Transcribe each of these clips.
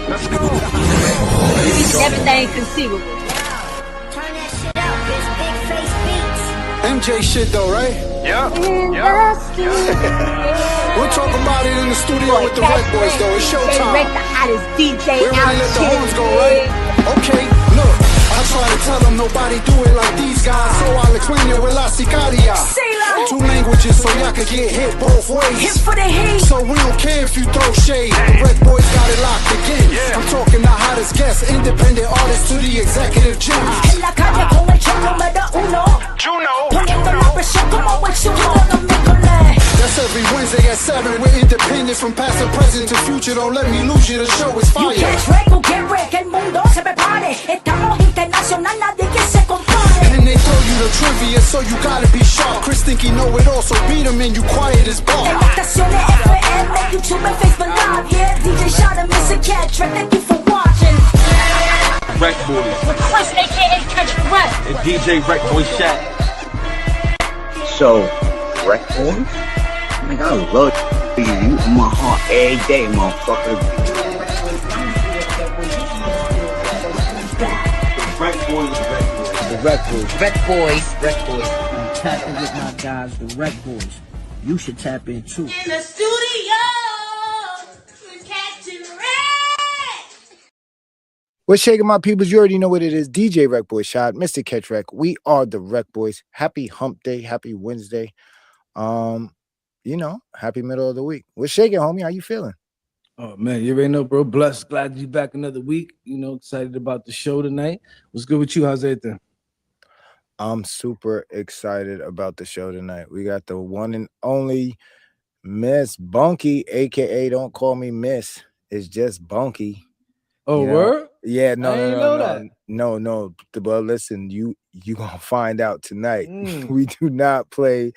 Let's go. Everything conceivable. Turn that shit out, bitch. Big face beats. MJ shit though, right? Yeah. We'll talk about it in the studio with the RecBoys though. It's showtime. The hottest DJ We already let the horns go, right? Okay, look. I try to tell them nobody do it like these guys, so I'll explain it with La Sicaria. 2 languages so y'all can get hit both ways. Hit for the heat. So we don't care if you throw shade. The RecBoys got it locked again. I'm talking the hottest guests, independent artists to the executive gems. En la calle con el show número uno. Poniendo la presión como el chulo de los miércoles. That's every Wednesday at 7. We're independent from past and present to future. Don't let me lose you, the show is fire. You catch Rec, who get Rec, el mundo se prepare. Estamos internacional, nadie que se compare. And they throw you the trivia, so you gotta be sharp. Chris think he know it all, so beat him and you quiet as bar. En estaciones FM, YouTube and Facebook Live. Yeah, DJ Shot and Mr. Catch Rec, thank you for watching. RecBoys. Request AKA Catch Rec. And DJ RecBoy Shaq. So, RecBoys? Nigga, I love you. You in my heart every day, motherfucker. RecBoys. I'm tapping with my guys, the RecBoys. You should tap in too. In the studio, we're catching Rec. What's shaking, my peoples? You already know what it is. DJ RecBoy Shot, Mr. Catch Rec. We are the RecBoys. Happy hump day, happy Wednesday. Happy middle of the week. What's shaking, homie? How you feeling? Oh man, you already know, bro. Blessed, glad to be back another week. Excited about the show tonight. What's good with you? How's everything? I'm super excited about the show tonight. We got the one and only Miss Bunky, aka don't call me Miss. It's just Bunky. Oh, word? Yeah, No. No. But listen, you gonna find out tonight. We do not play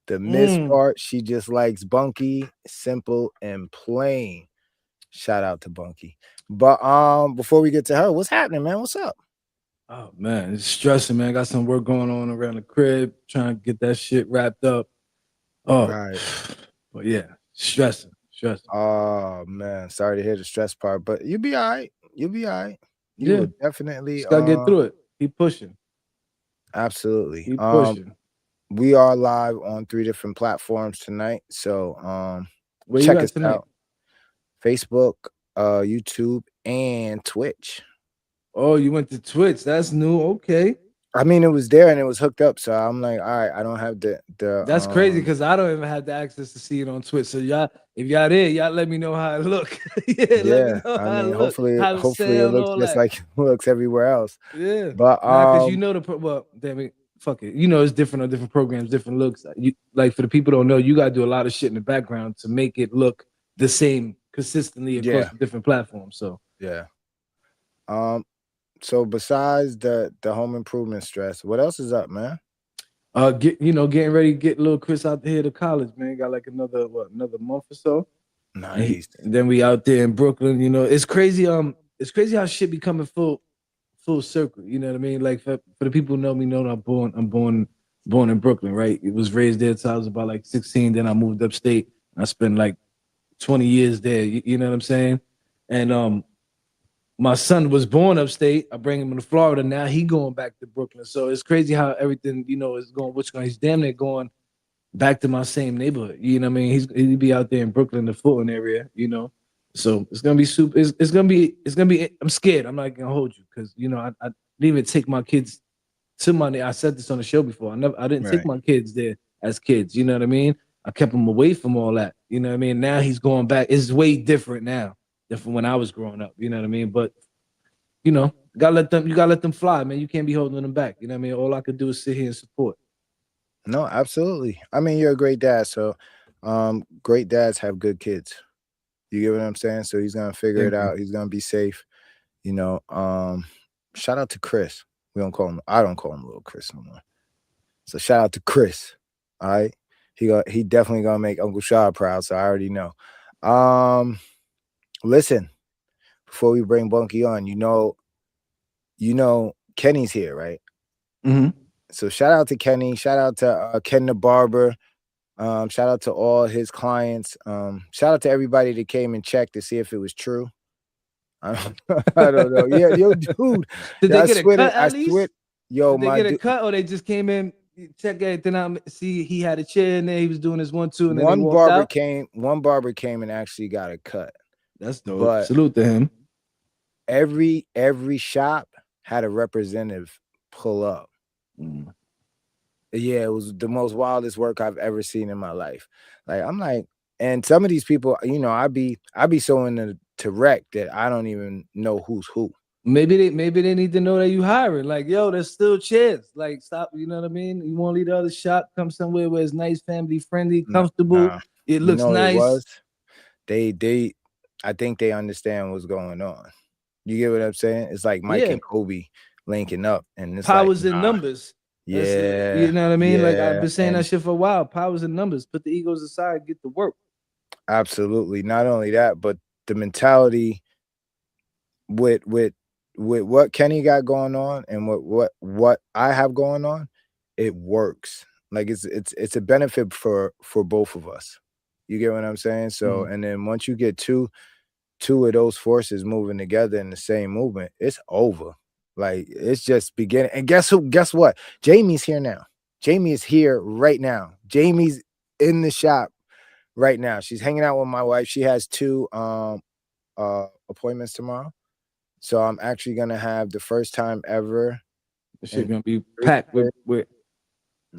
the Miss part. She just likes Bunky, simple and plain. Shout out to Bunky. But before we get to her, what's happening, man? What's up? Oh man, it's stressing, man. Got some work going on around the crib, trying to get that shit wrapped up. Oh, right. But yeah, stressing. Oh man, sorry to hear the stress part, but you'll be all right. You will definitely just gotta get through it. Keep pushing. Absolutely. Keep pushing. We are live on 3 different platforms tonight. So where check you us tonight? out. Facebook, YouTube, and Twitch. Oh, you went to Twitch. That's new. Okay. I mean, it was there and it was hooked up. So I'm like, all right, I don't have the That's crazy because I don't even have the access to see it on Twitch. So y'all, if y'all there, y'all let me know how it look. Let me know I mean, how hopefully it looks just like it looks everywhere else. Yeah. But because damn it, fuck it. It's different on different programs, different looks. Like for the people who don't know, you gotta do a lot of shit in the background to make it look the same consistently across the different platforms. So yeah. So besides the home improvement stress, what else is up, man? Getting ready to get little Chris out here to college, man. Got like another month or so. Nice. And then we out there in Brooklyn. It's crazy. It's crazy how shit be coming full circle. You know what I mean? Like for the people who know me, know I'm born in Brooklyn, right? It was raised there till I was about like 16. Then I moved upstate. I spent like 20 years there. You know what I'm saying? And my son was born upstate. I bring him to Florida. Now he going back to Brooklyn. So it's crazy how everything, is going. He's damn near going back to my same neighborhood. You know what I mean? He'd be out there in Brooklyn, the Fulton area. So it's gonna be super. It's gonna be. I'm scared. I'm not gonna hold you because I didn't even take my kids to my. I said this on the show before. I didn't take my kids there as kids. You know what I mean? I kept them away from all that. You know what I mean? Now he's going back. It's way different now than from when I was growing up. You know what I mean? But you gotta let them fly, man. You can't be holding them back. You know what I mean? All I could do is sit here and support. No, absolutely. I mean, you're a great dad. So great dads have good kids. You get what I'm saying? So he's gonna figure it out. He's gonna be safe. Shout out to Chris. I don't call him little Chris no more. So shout out to Chris. All right. He definitely gonna make Uncle Shaw proud. So I already know. Listen, before we bring Bunky on, Kenny's here, right? Mm-hmm. So shout out to Kenny. Shout out to Ken the Barber. Shout out to all his clients. Shout out to everybody that came and checked to see if it was true. I don't know. Yeah, yo, dude. Did they get a cut at least? Swear, yo, did they get a cut, or they just came in, check everything out, see he had a chair in there, he was doing his 1-2, and then one barber came and actually got a cut. That's dope. But salute to him. Every shop had a representative pull up. Yeah, it was the most wildest work I've ever seen in my life. Like, I'm like, and some of these people, you know, I be so into rec that I don't even know who's who. Maybe they need to know that you hiring. Like, yo, there's still chairs. Like, stop. You know what I mean? You want to leave the other shop, come somewhere where it's nice, family friendly, comfortable. Nah, it looks nice. I think they understand what's going on. You get what I'm saying? It's like Mike and Kobe linking up, and it's powers in numbers. Yeah, you know what I mean? Like, I've been saying that shit for a while. Powers in numbers. Put the egos aside, get to work. Absolutely. Not only that, but the mentality with what Kenny got going on and what I have going on, it works. Like, it's a benefit for both of us. You get what I'm saying? So, and then once you get two of those forces moving together in the same movement, it's over. Like, it's just beginning. And guess what? Jamie's here now. Jamie is here right now. Jamie's in the shop right now. She's hanging out with my wife. She has 2 appointments tomorrow. So I'm actually gonna have the first time ever. This shit gonna be packed with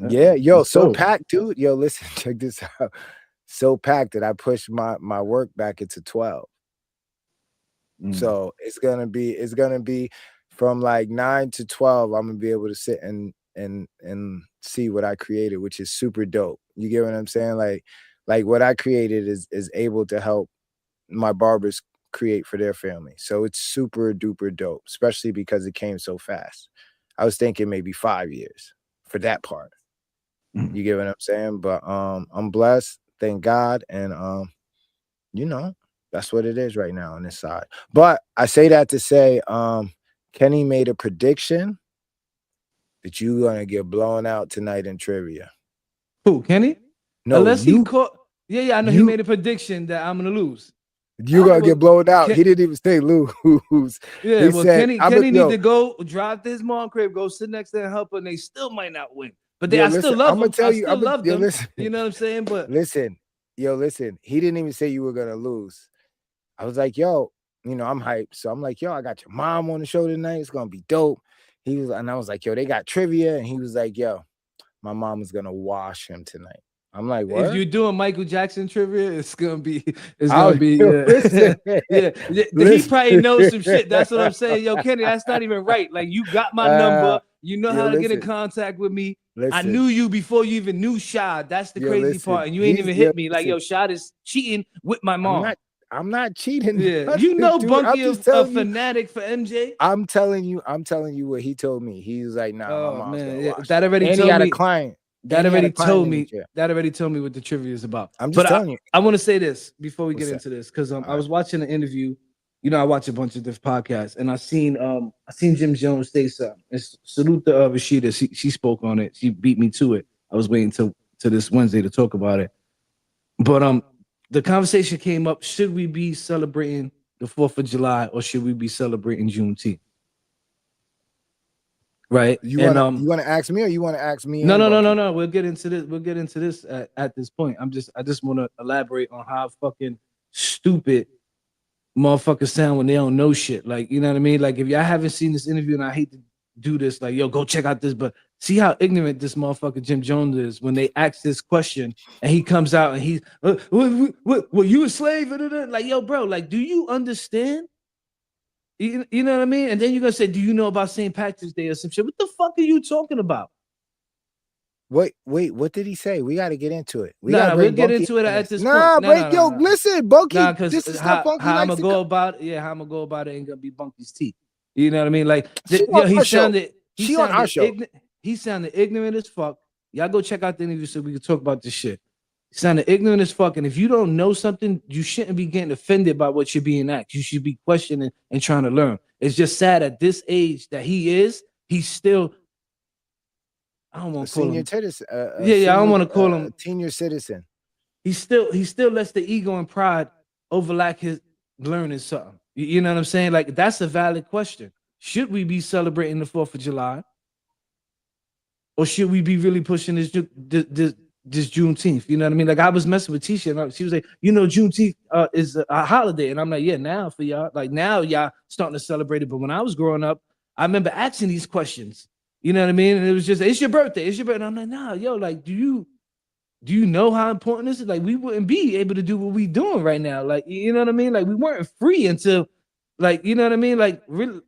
yeah, yo, so packed, dude. Yo, listen, check this out. So packed that I pushed my work back into 12. So it's gonna be from like 9 to 12. I'm gonna be able to sit and see what I created, which is super dope. You get what I'm saying? Like what I created is able to help my barbers create for their family. So it's super duper dope, especially because it came so fast. I was thinking maybe 5 years for that part. You get what I'm saying? But I'm blessed, thank God, and you know, that's what it is right now on this side. But I say that to say, Kenny made a prediction that you're gonna get blown out tonight in trivia. Who, Kenny? No, unless he caught. Yeah, I know he made a prediction that I'm gonna lose. You're gonna get blown out. He didn't even say lose. Yeah, well, said, Kenny need to go drive to his mom crib, go sit next to her and help her, and they still might not win. But I still love them. I love them. Listen, you know what I'm saying? But listen. He didn't even say you were gonna lose. I was like, yo, you know, I'm hyped. So I'm like, yo, I got your mom on the show tonight. It's gonna be dope. And I was like, yo, they got trivia. And he was like, yo, my mom is gonna wash him tonight. I'm like, what? If you're doing Michael Jackson trivia, it's gonna be listen, he probably knows some shit. That's what I'm saying. Yo, Kenny, that's not even right. Like, you got my number, you know how to get in contact with me. I knew you before you even knew Shad. That's the crazy part. And you ain't even hit me. Like, yo, Shad is cheating with my mom. I'm not cheating. Yeah, you know, Bunky is a fanatic for MJ. I'm telling you what he told me. He was like, nah, my mom's gonna watch. That already and told he had me. A client. That already told me. That already told me what the trivia is about. I'm just telling you. I want to say this before we get into this, because I was watching an interview. You know, I watch a bunch of different podcasts, and I seen Jim Jones say something. And salute to Rashida. She spoke on it. She beat me to it. I was waiting till this Wednesday to talk about it. But the conversation came up: should we be celebrating the 4th of July or should we be celebrating Juneteenth? Right. You want to ask me or you want to ask me? No. We'll get into this. We'll get into this at this point. I just want to elaborate on how fucking stupid motherfuckers sound when they don't know shit. Like, you know what I mean? Like, if y'all haven't seen this interview, and I hate to do this, like, yo, go check out this, but see how ignorant this motherfucker Jim Jones is when they ask this question and he comes out and he's, what, you a slave? Like, yo, bro, like, do you understand? You know what I mean? And then you're going to say, do you know about St. Patrick's Day or some shit? What the fuck are you talking about? Wait, what did he say? We got to get into it. We'll get into it at this point. Listen, Bunky, this is how I'm going to go about it. Yeah, how I'm going to go about it ain't going to be Bunky's tea. You know what I mean? Like, he sounded ignorant as fuck. Y'all go check out the interview so we can talk about this shit. He sounded ignorant as fuck. And if you don't know something, you shouldn't be getting offended by what you're being asked. You should be questioning and trying to learn. It's just sad at this age that he's still I don't want A to call senior him. citizen. I don't want to call him. Senior citizen. He still lets the ego and pride overlap his learning something. You know what I'm saying? Like that's a valid question. Should we be celebrating the 4th of July, or should we be really pushing this Juneteenth? You know what I mean? Like I was messing with Tisha, and she was like, Juneteenth is a holiday, and I'm like, yeah, now for y'all, like now y'all starting to celebrate it. But when I was growing up, I remember asking these questions. You know what I mean? And it was just, it's your birthday. And I'm like, nah, yo, like, do you know how important this is? Like, we wouldn't be able to do what we doing right now. Like, you know what I mean? Like, we weren't free until, like, you know what I mean? Like, really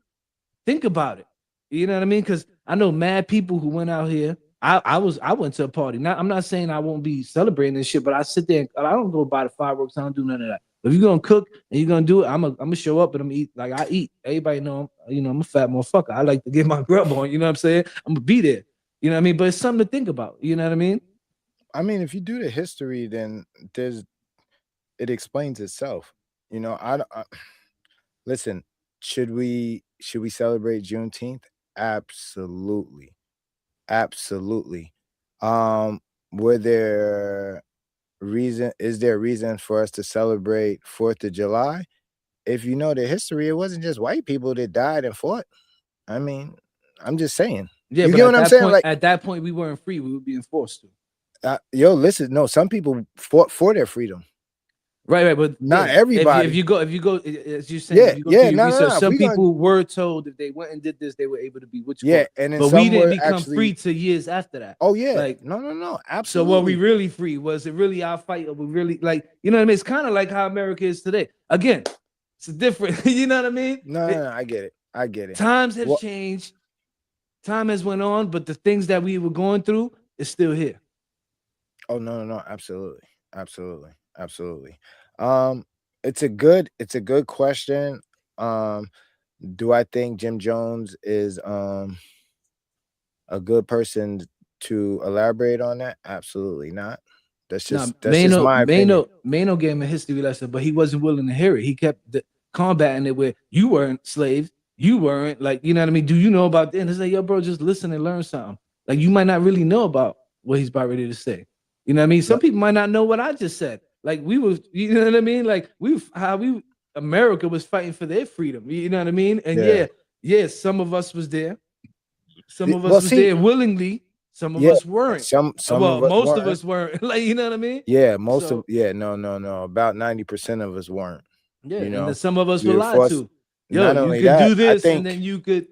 think about it. You know what I mean? Because I know mad people who went out here. I went to a party. Now, I'm not saying I won't be celebrating this shit, but I sit there and I don't go buy the fireworks. I don't do none of that. If you're gonna cook and you're gonna do it, I'm gonna show up and I'm gonna eat. Like I eat. Everybody know I'm a fat motherfucker. I like to get my grub on. You know what I'm saying? I'm gonna be there. You know what I mean? But it's something to think about. You know what I mean? I mean, if you do the history, then it explains itself. You know, listen. Should we celebrate Juneteenth? Absolutely. Is there a reason for us to celebrate 4th of July? If you know the history, it wasn't just white people that died and fought. I mean, I'm just saying. Yeah, you get what I'm saying? Like at that point, we weren't free. We were being forced to. Listen, no, some people fought for their freedom. Right, but not everybody. If you go, as you saying, some people were told if they went and did this, they were able to be which. Yeah, and but we didn't become free till years after that. Oh yeah, like no, absolutely. So were we really free? Was it really our fight? Or we really like you know what I mean? It's kind of like how America is today. Again, it's different. You know what I mean? No, I get it. Times have changed. Time has went on, but the things that we were going through is still here. Oh no, absolutely. It's a good question. Do I think Jim Jones is a good person to elaborate on that? Absolutely not. That's just my opinion. Mano gave him a history lesson, but he wasn't willing to hear it. He kept combating it where you weren't slaves, you weren't like, you know what I mean? Do you know about this? And it's like, yo, bro, just listen and learn something. Like you might not really know about what he's about ready to say. You know what I mean? Some people might not know what I just said. Like we was, you know what I mean? Like America was fighting for their freedom. You know what I mean? And yeah, some of us was there. Some of us was there willingly. Some of us weren't. Most of us weren't. Like, you know what I mean? Yeah, no. About 90% of us weren't. Yeah, you know, and then some of us were lied to. Yo, not only you could that, do this, and then you could.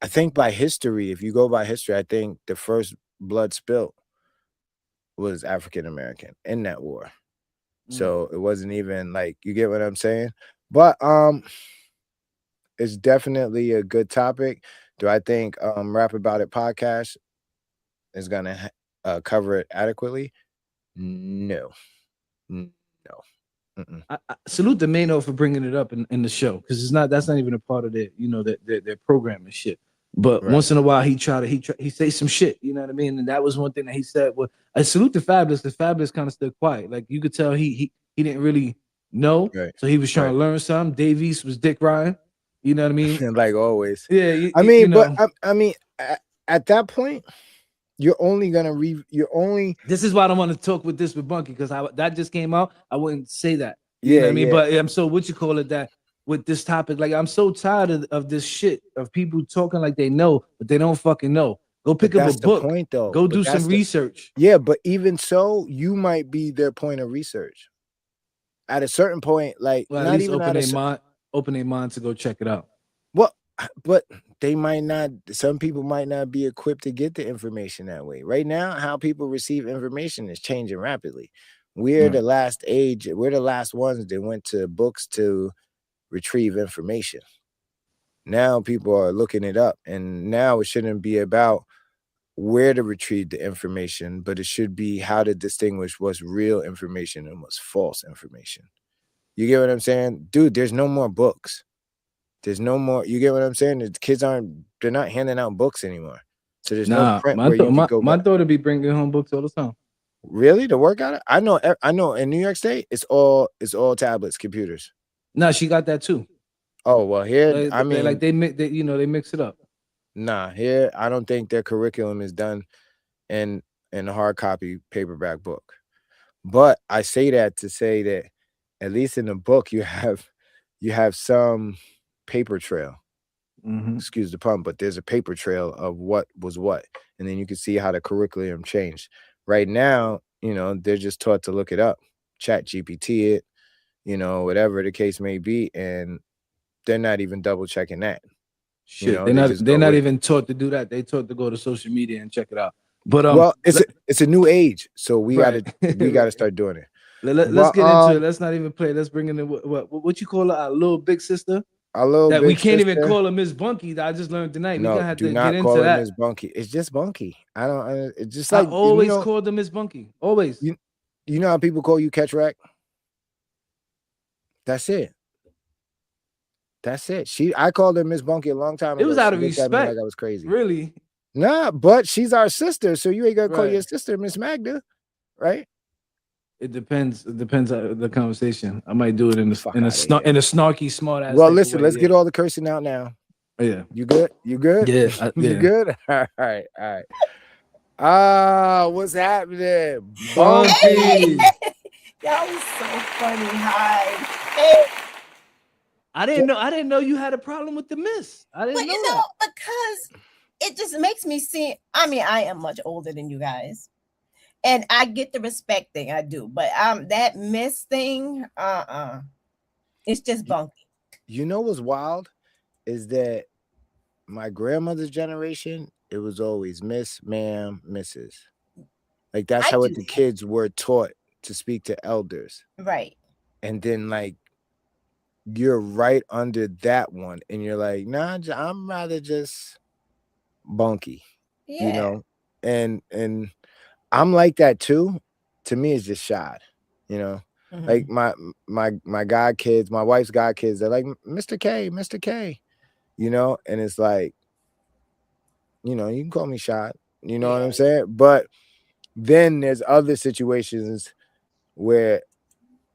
I think by history, if you go by history, I think the first blood spill was African American in that war. So it wasn't even like, you get what I'm saying? But it's definitely a good topic. Do I think Rap About It podcast is gonna cover it adequately? No. I salute the Mano for bringing it up in the show, because that's not even a part of their their program and shit. But once in a while he say some shit, you know what I mean? And that was one thing that he said. Well, I salute the Fabulous. The Fabulous kind of stood quiet. Like you could tell he didn't really know. Right. So he was trying to learn something. Dave East was Dick Ryan. You know what I mean? Like always. Yeah. I mean, at that point, you're only gonna This is why I don't want to talk with Bunky, because that just came out. I wouldn't say that. You know what I mean? But I'm so that with this topic, like I'm so tired of this shit of people talking like they know, but they don't fucking know. Go pick up a book. Point, though. Go do some research. Yeah, but even so, you might be their point of research. At a certain point, like at least open their mind to go check it out. Well, but they might not. Some people might not be equipped to get the information that way. Right now, how people receive information is changing rapidly. We're the last age. We're the last ones that went to books to retrieve information. Now people are looking it up, and now it shouldn't be about where to retrieve the information, but it should be how to distinguish what's real information and what's false information. You get what I'm saying? Dude, there's no more books. There's no more, you get what I'm saying? The kids they're not handing out books anymore. So there's no print where you can go my daughter be bringing home books all the time. Really? To work at it? I know in New York State, it's all tablets, computers. No, she got that too. Oh, well, here, they mix it up. Nah, here I don't think their curriculum is done in a hard copy paperback book. But I say that to say that at least in the book you have some paper trail. Excuse the pun, but there's a paper trail of what was what, and then you can see how the curriculum changed. Right now, they're just taught to look it up, chat GPT it, whatever the case may be, and they're not even double checking that. Shit, they're not even taught to do that. They taught to go to social media and check it out. But well, it's a new age, so we gotta start doing it. Let's get into it. Let's not even play. Let's bring in what you call a little big sister. Our little that big we can't sister. even call her Miss Bunky. That I just learned tonight. No, we have do to not get call into her that. Miss Bunky. It's just Bunky. It's just like I always called her Miss Bunky. Always. You know how people call you Catch Rack? That's it. That's it. I called her Miss Bunky a long time ago. It was out of She looked at respect. me like I was crazy. Really? Nah, but she's our sister, so you ain't gonna call Right. your sister Miss Magda, right? It depends. It depends on the conversation. I might do it in a snarky, smart ass. Well, listen, let's get all the cursing out now. Yeah. You good? You good? Yeah. You good? All right. What's happening? Bunky. That was so funny. Hi. I didn't know you had a problem with the miss. I didn't know that. Because it just makes me see. I mean, I am much older than you guys, and I get the respect thing. I do, but that miss thing, it's just bunky. You know what's wild is that my grandmother's generation, it was always Miss, Ma'am, Mrs. Like that's how the kids were taught to speak to elders. Right. And then like you're right under that one, and you're like, nah, I'm rather just Bunky. Yeah. And I'm like that too. To me, it's just shot, Like my god kids, my wife's god kids, they're like Mr. K, Mr. K, and it's like, you can call me Shot, what I'm saying? But then there's other situations where,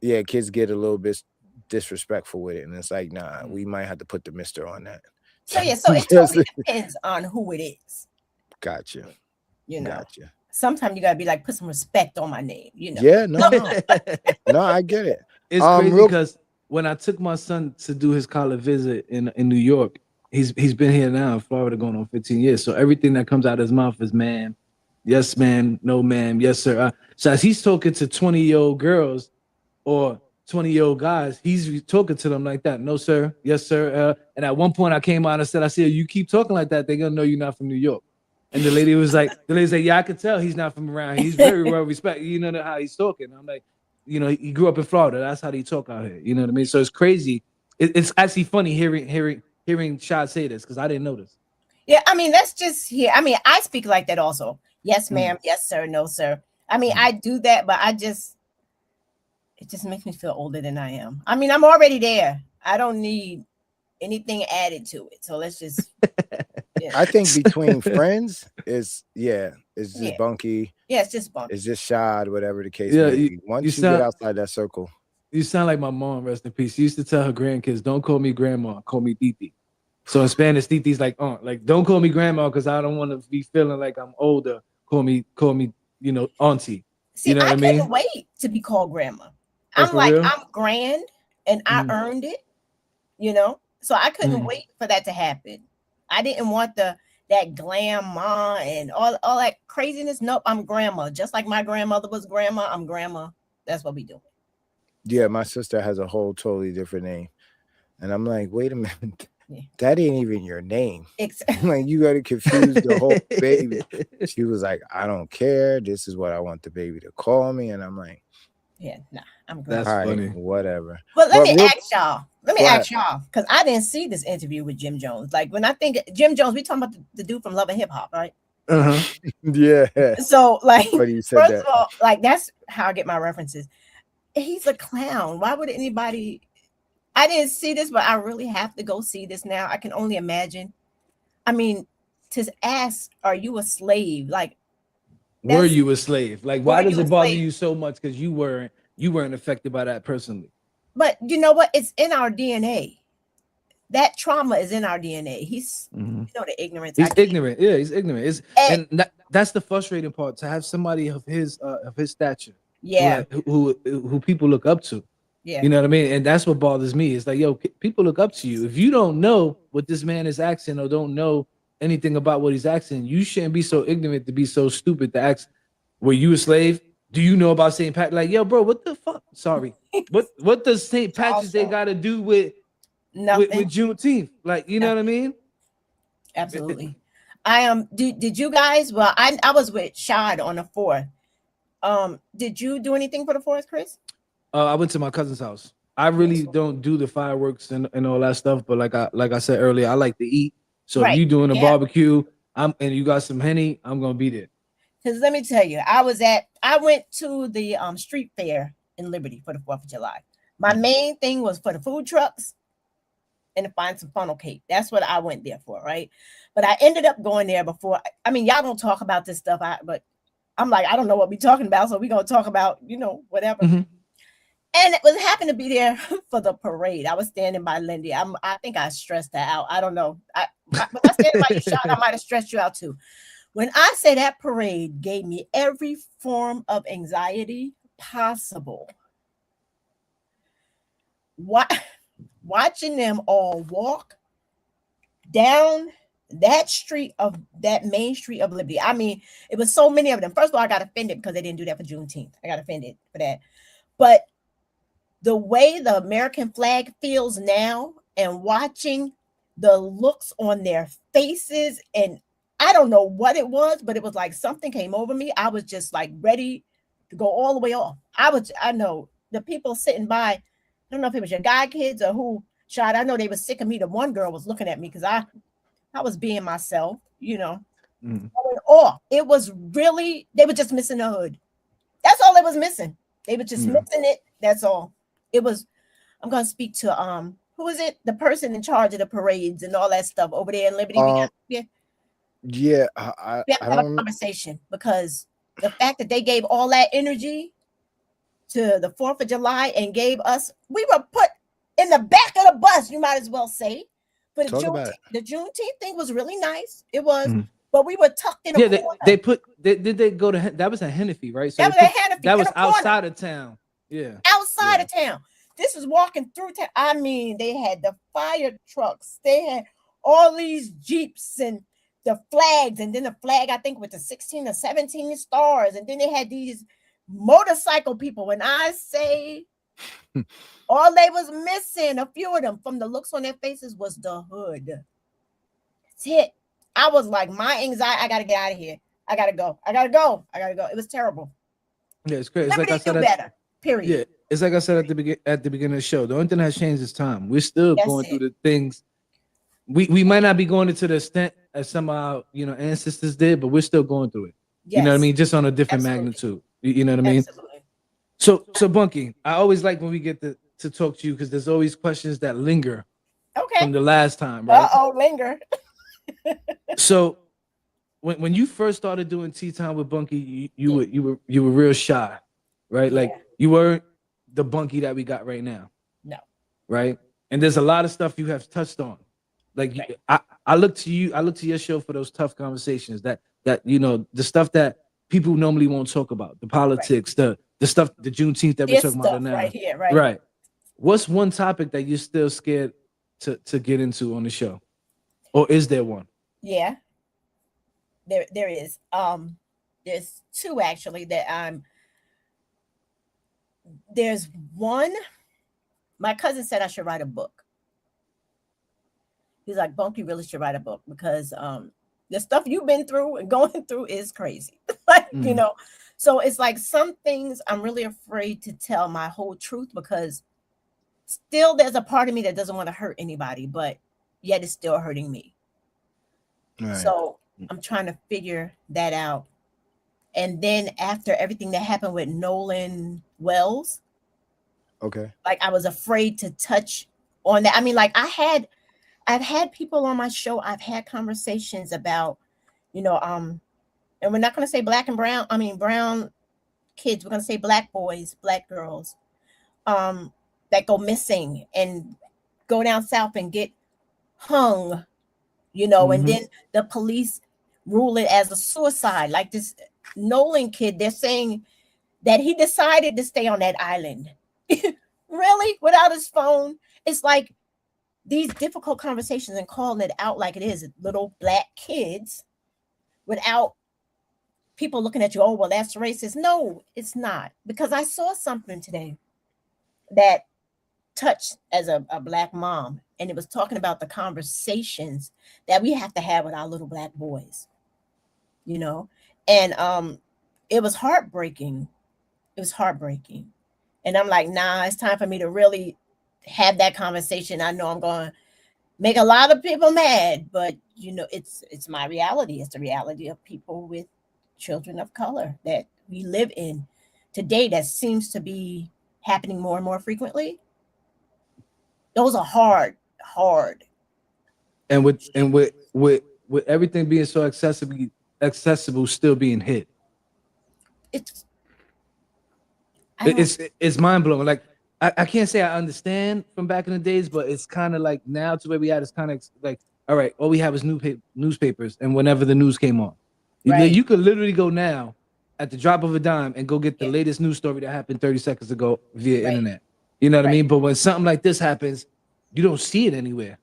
kids get a little bit disrespectful with it, and it's like, nah, we might have to put the Mr. on that. So it totally depends on who it is. Gotcha. Gotcha. Sometimes you gotta be like, put some respect on my name, Yeah, no, I get it. It's crazy because when I took my son to do his college visit in New York, he's been here now in Florida going on 15 years. So everything that comes out of his mouth is ma'am, yes, ma'am, no, ma'am, yes, sir. So as he's talking to 20-year-old girls or 20-year-old guys, he's talking to them like that. No, sir, yes, sir. And at one point I came out and said, you keep talking like that, they're gonna know you're not from New York. And the lady was like, yeah, I could tell he's not from around. He's very well respected. You know how he's talking. I'm like, he grew up in Florida. That's how they talk out here. You know what I mean? So it's crazy. It's actually funny hearing Shad say this because I didn't know this. Yeah, I mean, that's just here. I mean, I speak like that also. Yes, ma'am. Yes, sir. No, sir. I mean, I do that, but it just makes me feel older than I am. I mean, I'm already there. I don't need anything added to it. So let's just. I think between friends it's just Bunky. Yeah, it's just Bunky. It's just Shad, whatever the case may be. Once you get outside that circle. You sound like my mom, rest in peace. She used to tell her grandkids, don't call me grandma, call me titi. So in Spanish, titi's like aunt. Like, don't call me grandma because I don't want to be feeling like I'm older. Call me, auntie. See, you know what I mean? Couldn't wait to be called grandma. I'm like, real? I'm grand and I earned it, So I couldn't wait for that to happen. I didn't want that glam ma and all that craziness. Nope, I'm grandma. Just like my grandmother was grandma, I'm grandma. That's what we do. Yeah, my sister has a whole totally different name. And I'm like, wait a minute. Yeah. That ain't even your name. Exactly. Like, you got to confuse the whole baby. She was like, I don't care. This is what I want the baby to call me. And I'm like, yeah, nah, I'm grandma. That's funny. Whatever. But let me ask y'all, because I didn't see this interview with Jim Jones. Like, when I think Jim Jones, we talking about the dude from Love and Hip Hop, right? Yeah. So, like, first that. of all, like, that's how I get my references. He's a clown. Why would anybody? I didn't see this, but I really have to go see this now. I can only imagine. I mean, to ask, are you a slave? Like, were you a slave? Like, why does it bother you so much? Because you weren't affected by that personally. But you know what? It's in our DNA. that trauma is in our DNA. He's you know the ignorance. He's ignorant. Yeah, he's ignorant. And that's the frustrating part, to have somebody of his stature. Yeah. Who people look up to. Yeah. You know what I mean? And that's what bothers me. It's like, yo, people look up to you. If you don't know what this man is asking or don't know anything about what he's asking, you shouldn't be so ignorant to be so stupid to ask, were you a slave? Do you know about St. Patrick? Like, yo, bro, what the fuck? Sorry. What does St. Patrick's Day got to do with Juneteenth? Like, you know what I mean? Absolutely. Did you guys, well, I was with Shad on the 4th. Did you do anything for the 4th, Chris? I went to my cousin's house. I really don't do the fireworks and all that stuff, but like I said earlier, I like to eat. So if you doing a barbecue, and you got some Henny, I'm gonna be there. Because let me tell you, I went to the street fair in Liberty for the 4th of July. My main thing was for the food trucks and to find some funnel cake. That's what I went there for, right? But I ended up going there before. I mean, y'all don't talk about this stuff, but I'm like, I don't know what we're talking about, so we're gonna talk about, whatever. Mm-hmm. And it was happened to be there for the parade. I was standing by Lindy. I think I stressed her out. I don't know. When I standing by you, Sean, I might have stressed you out too. When I say that parade gave me every form of anxiety possible. Watching them all walk down that main street of Liberty. I mean, it was so many of them. First of all, I got offended because they didn't do that for Juneteenth. I got offended for that. But the way the American flag feels now, and watching the looks on their faces, and I don't know what it was, but it was like something came over me. I was just like ready to go all the way off. I know the people sitting by, I don't know if it was your guy kids or who shot. I know they were sick of me. The one girl was looking at me because I was being myself, I went off. It was really, they were just missing the hood. That's all they was missing. They were just missing it. That's all. It was, I'm going to speak to, who is it? The person in charge of the parades and all that stuff over there in Liberty. I have a conversation, because the fact that they gave all that energy to the 4th of July and gave us, we were put in the back of the bus, you might as well say. But the Juneteenth thing was really nice. It was, but we were tucked in a corner. They go to, that was a Hennepy, right? So that was outside of town. Yeah. Outside of town. This is walking through town. I mean, they had the fire trucks. They had all these Jeeps and the flags. And then the flag, I think, with the 16 or 17 stars. And then they had these motorcycle people. When I say all they was missing, a few of them, from the looks on their faces, was the hood. That's it. I was like, my anxiety, I got to get out of here. I got to go. It was terrible. Yeah, it's crazy. It's like I said, better. Period. Yeah, it's like I said at the beginning of the show. The only thing that has changed is time. We're still going through the things. We might not be going into the extent as some of our ancestors did, but we're still going through it. Yes. You know what I mean? Just on a different magnitude. You know what I mean? Absolutely. So Bunky, I always like when we get to talk to you, because there's always questions that linger from the last time, right? Linger. So when you first started doing Tea Time with Bunky, you were real shy, right? Like, you weren't the Bunky that we got right now. No. Right? And there's a lot of stuff you have touched on. Like, I look to you, I look to your show for those tough conversations that the stuff that people normally won't talk about, the politics, the stuff, the Juneteenth that we're talking about now. Right here, right. Right. What's one topic that you're still scared to get into on the show? Or is there one? Yeah. There is. There's two actually that there's one. My cousin said I should write a book. He's like, Bunky really should write a book, because the stuff you've been through and going through is crazy. Like, so it's like some things I'm really afraid to tell my whole truth, because still there's a part of me that doesn't want to hurt anybody, but yet it's still hurting me. Right. So I'm trying to figure that out. And then after everything that happened with Nolan Wells, like, I was afraid to touch on that. I mean, like, I've had people on my show. I've had conversations about, and we're not going to say black and brown. I mean, brown kids. We're going to say black boys, black girls, that go missing and go down south and get hung, you know, and then the police rule it as a suicide. Like this Nolan kid, they're saying that he decided to stay on that island. Really? Without his phone? It's like these difficult conversations and calling it out like it is, little black kids, without people looking at you, oh, well, that's racist. No, it's not. Because I saw something today that touched as a black mom, and it was talking about the conversations that we have to have with our little black boys, you know, and it was heartbreaking. It was heartbreaking. And I'm like, nah, it's time for me to really have that conversation. I know I'm going to make a lot of people mad, but you know, it's my reality. It's the reality of people with children of color that we live in today that seems to be happening more and more frequently. Those are hard. And with everything being so accessible still being hit. It's mind blowing. Like I can't say I understand from back in the days, but it's kind of like now to where we at. It's kind of like, all right, all we have is newspapers, and whenever the news came on, you could literally go now at the drop of a dime and go get the latest news story that happened 30 seconds ago via internet. You know what I mean? But when something like this happens, you don't see it anywhere.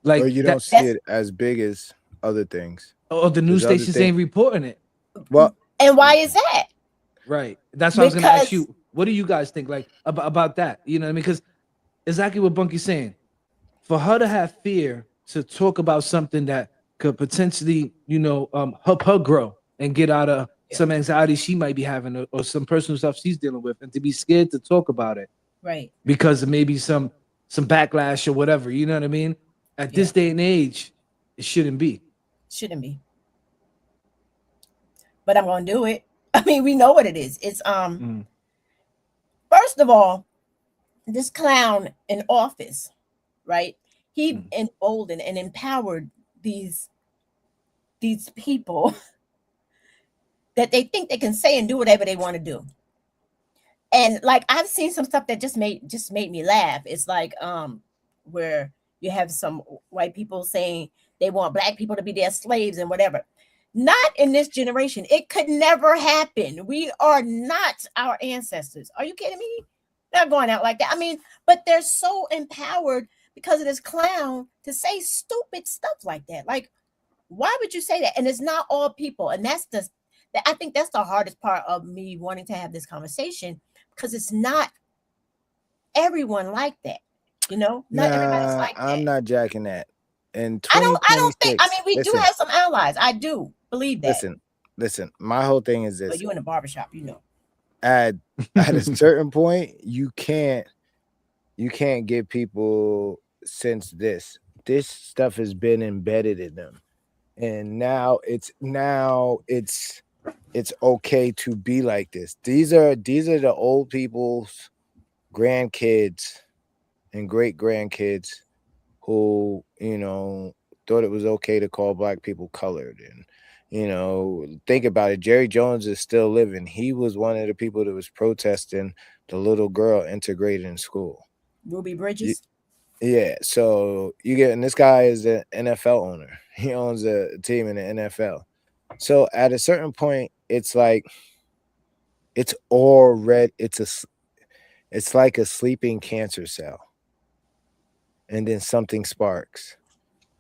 Like, or you don't see it as big as other things. Oh, the news stations ain't reporting it. Well, and why is that? Right. That's what I was going to ask you. What do you guys think like about that? You know what I mean? Because exactly what Bunky's saying. For her to have fear to talk about something that could potentially, you know, help her grow and get out of some anxiety she might be having, or some personal stuff she's dealing with, and to be scared to talk about it, right? Because of maybe some backlash or whatever. You know what I mean? At this day and age, it shouldn't be. Shouldn't be. But I'm gonna do it. I mean, we know what it is. It's first of all, this clown in office, right? He emboldened and empowered these people that they think they can say and do whatever they want to do. And like I've seen some stuff that just made me laugh. It's like where you have some white people saying they want black people to be their slaves and whatever. Not in this generation. It could never happen. We are not our ancestors. Are you kidding me? They're not going out like that. I mean, but they're so empowered because of this clown to say stupid stuff like that. Like, why would you say that? And it's not all people. And that's I think that's the hardest part of me wanting to have this conversation, because it's not everyone like that. You know, not everybody's like that. I'm not jacking that. And I don't think. I mean, we do have some allies. I do believe that. Listen. My whole thing is this. But you in the barbershop, you know. At a certain point, you can't give people, since this stuff has been embedded in them, and now it's okay to be like this. These are the old people's grandkids and great grandkids who, you know, thought it was okay to call black people colored. And, you know, think about it. Jerry Jones is still living. He was one of the people that was protesting the little girl integrated in school. Ruby Bridges. Yeah. So you get, and this guy is an NFL owner. He owns a team in the NFL. So at a certain point, it's like, it's already, it's like a sleeping cancer cell. And then something sparks,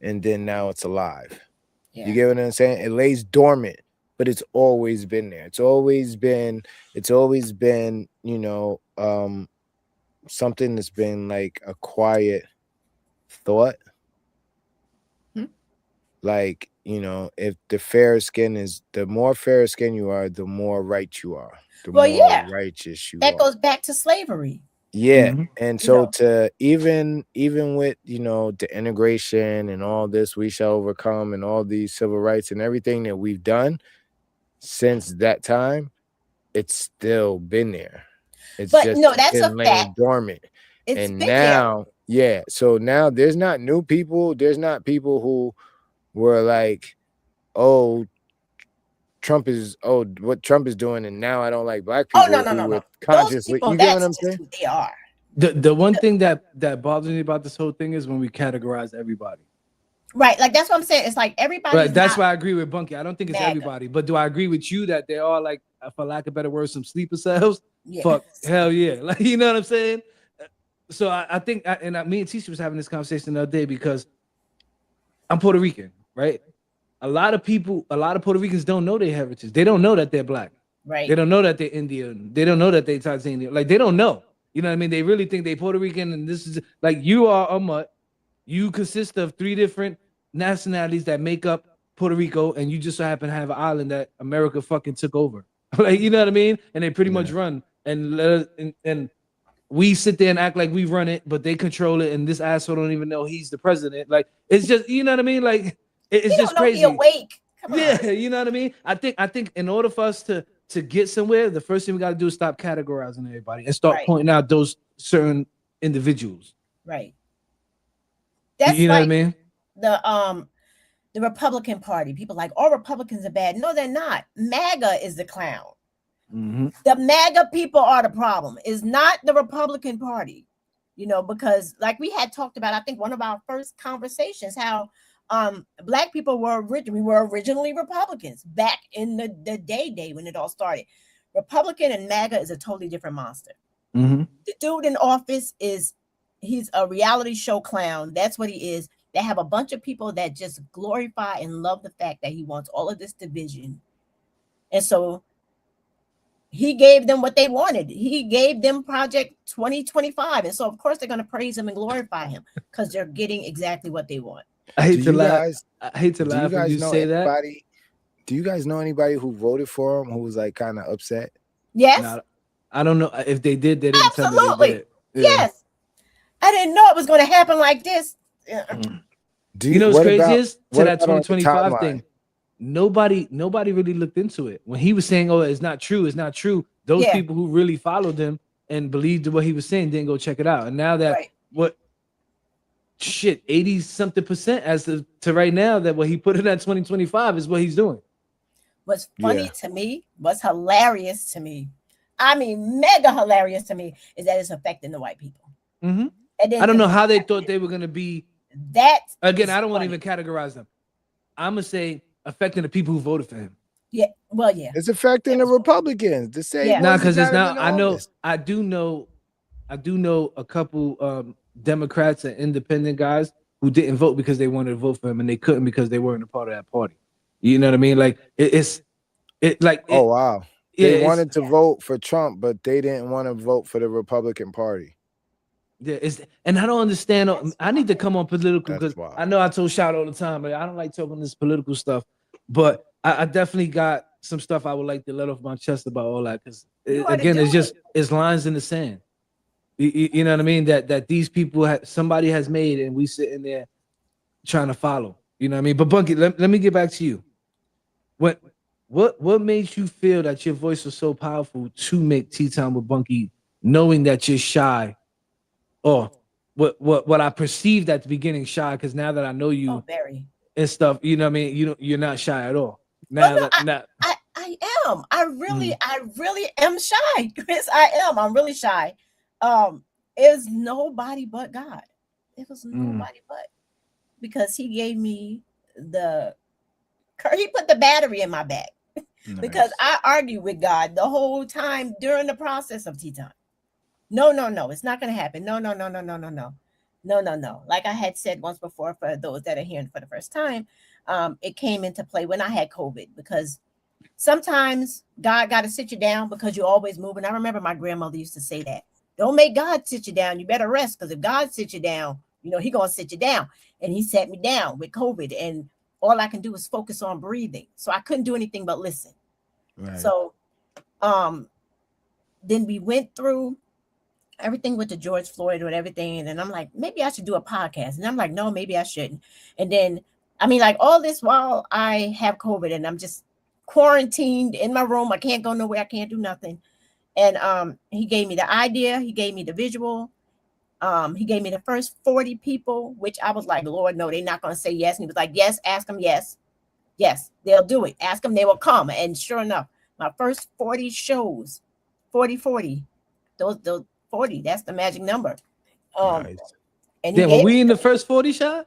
and then now it's alive. Yeah. You get what I'm saying? It lays dormant, but it's always been there. It's always been, you know, something that's been like a quiet thought. Like, you know, if the more fair skin you are, the more right you are. The more righteous you are. That goes back to slavery. Yeah. And so to even with, you know, the integration and all this, we shall overcome, and all these civil rights and everything that we've done since that time, it's still been there. It's but just no, that's been a fact. Dormant. And now, so now there's not new people. There's not people who were like, oh, what Trump is doing, and now I don't like black people. Oh, no. Consciously, people, you get what I'm saying? Who they are. The one thing that bothers me about this whole thing is when we categorize everybody. Right, like that's what I'm saying. It's like everybody. Right, that's why I agree with Bunky. I don't think it's MAGA. everybody, but do I agree with you that they are like, for lack of better words, some sleeper cells? Yes. Fuck, hell yeah, like you know what I'm saying. So I think, me and Tisha was having this conversation the other day because I'm Puerto Rican, right? A lot of Puerto Ricans don't know their heritage. They don't know that they're black. Right. They don't know that they're Indian. They don't know that they're Tanzanian. Like they don't know. You know what I mean? They really think they Puerto Rican, and this is like you are a mutt. You consist of 3 different nationalities that make up Puerto Rico, and you just so happen to have an island that America fucking took over. Like you know what I mean? And they pretty much run and we sit there and act like we run it, but they control it, and this asshole don't even know he's the president. Like it's just, you know what I mean? Like it's just crazy. Awake. Yeah, you know what I mean? I think in order for us to get somewhere, the first thing we got to do is stop categorizing everybody and start pointing out those certain individuals. Right. That's you know like what I mean? The Republican Party. People like all Republicans are bad. No, they're not. MAGA is the clown. Mm-hmm. The MAGA people are the problem. It's not the Republican Party, you know, because like we had talked about, I think one of our first conversations, how black people were originally Republicans back in the day when it all started. Republican and MAGA is a totally different monster. Mm-hmm. The dude in office he's a reality show clown. That's what he is. They have a bunch of people that just glorify and love the fact that he wants all of this division. And so he gave them what they wanted. He gave them Project 2025. And so, of course, they're going to praise him and glorify him because they're getting exactly what they want. I hate to laugh when you say that. Do you guys know anybody who voted for him who was like kind of upset? Yes. No, I don't know if they did. They didn't tell me they did. Yeah. Yes. I didn't know it was going to happen like this. You know what's crazy is to that 2025 thing. Nobody really looked into it. When he was saying, "Oh, it's not true," those people who really followed him and believed what he was saying didn't go check it out. And now that 80-something% as to right now that what he put in that 2025 is what he's doing. What's funny to me, what's hilarious to me, I mean, mega hilarious to me, is that it's affecting the white people. Mm-hmm. And then I don't know how they thought they were going to be. That again, I don't want to even categorize them. I'm gonna say affecting the people who voted for him. Yeah, well, yeah, it's affecting the Republicans. The same. No, because it's not. I do know a couple Democrats and independent guys who didn't vote because they wanted to vote for him and they couldn't because they weren't a part of that party. You know what I mean? Like oh wow, they wanted to vote for Trump, but they didn't want to vote for the Republican Party. Yeah, and I don't understand. I need to come on political because I know I told Shout all the time, but I don't like talking this political stuff. But I definitely got some stuff I would like to let off my chest about all that because again, it's lines in the sand. You know what I mean? That these people somebody has made, and we sitting there trying to follow. You know what I mean? But Bunky, let me get back to you. What made you feel that your voice was so powerful to make Tea Time with Bunky, knowing that you're shy? Or what I perceived at the beginning shy, because now that I know you and stuff, you know what I mean, you're not shy at all. Now I am. I really am shy, Chris. I am. I'm really shy. It was nobody but God. It was nobody but, because he gave me he put the battery in my back. Nice. Because I argued with God the whole time during the process of Tea Time. No, it's not going to happen. No. Like I had said once before, for those that are hearing for the first time, it came into play when I had COVID, because sometimes God got to sit you down because you're always moving. I remember my grandmother used to say that. Don't make God sit you down. You better rest, because if God sits you down, you know, he going to sit you down. And he sat me down with COVID, and all I can do is focus on breathing. So I couldn't do anything but listen. Right. So then we went through everything with the George Floyd and everything. And I'm like, maybe I should do a podcast. And I'm like, no, maybe I shouldn't. And then, I mean, like all this while I have COVID and I'm just quarantined in my room. I can't go nowhere. I can't do nothing. And he gave me the idea. He gave me the visual. He gave me the first 40 people, which I was like, Lord, no, they're not going to say yes. And he was like, yes, ask them. Yes, they'll do it. Ask them, they will come. And sure enough, my first 40 shows, 40, those 40. That's the magic number. Nice. And damn, were we in the first 40 shot?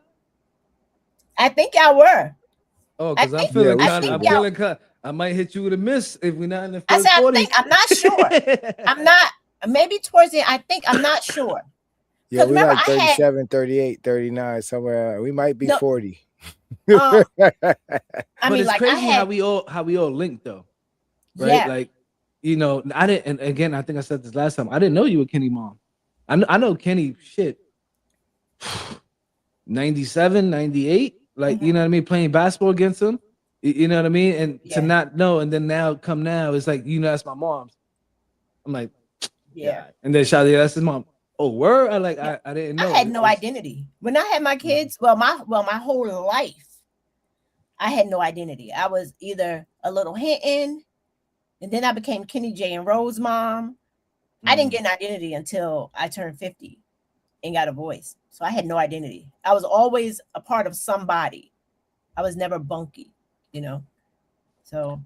I think y'all were. Oh, because I'm feeling I might hit you with a miss if we're not in the first 40. I'm not sure. I'm not. Maybe towards the end. I'm not sure. Yeah, we're like 37, 38, 39, somewhere. We might be 40. I mean, it's like crazy how we all linked though. Right? Yeah. Like, you know, I didn't, and again, I think I said this last time. I didn't know you were Kenny mom. I know Kenny shit. 97, 98. Like, you know what I mean? Playing basketball against him. You know what I mean? And to not know, and then now, it's like, you know, that's my mom's. I'm like, yeah. And then Shadi, that's his mom. Oh, word? I didn't know. I had no identity. When I had my kids, my whole life, I had no identity. I was either a little Hinton, and then I became Kenny J and Rose mom. I didn't get an identity until I turned 50 and got a voice. So I had no identity. I was always a part of somebody. I was never Bunky, you know. So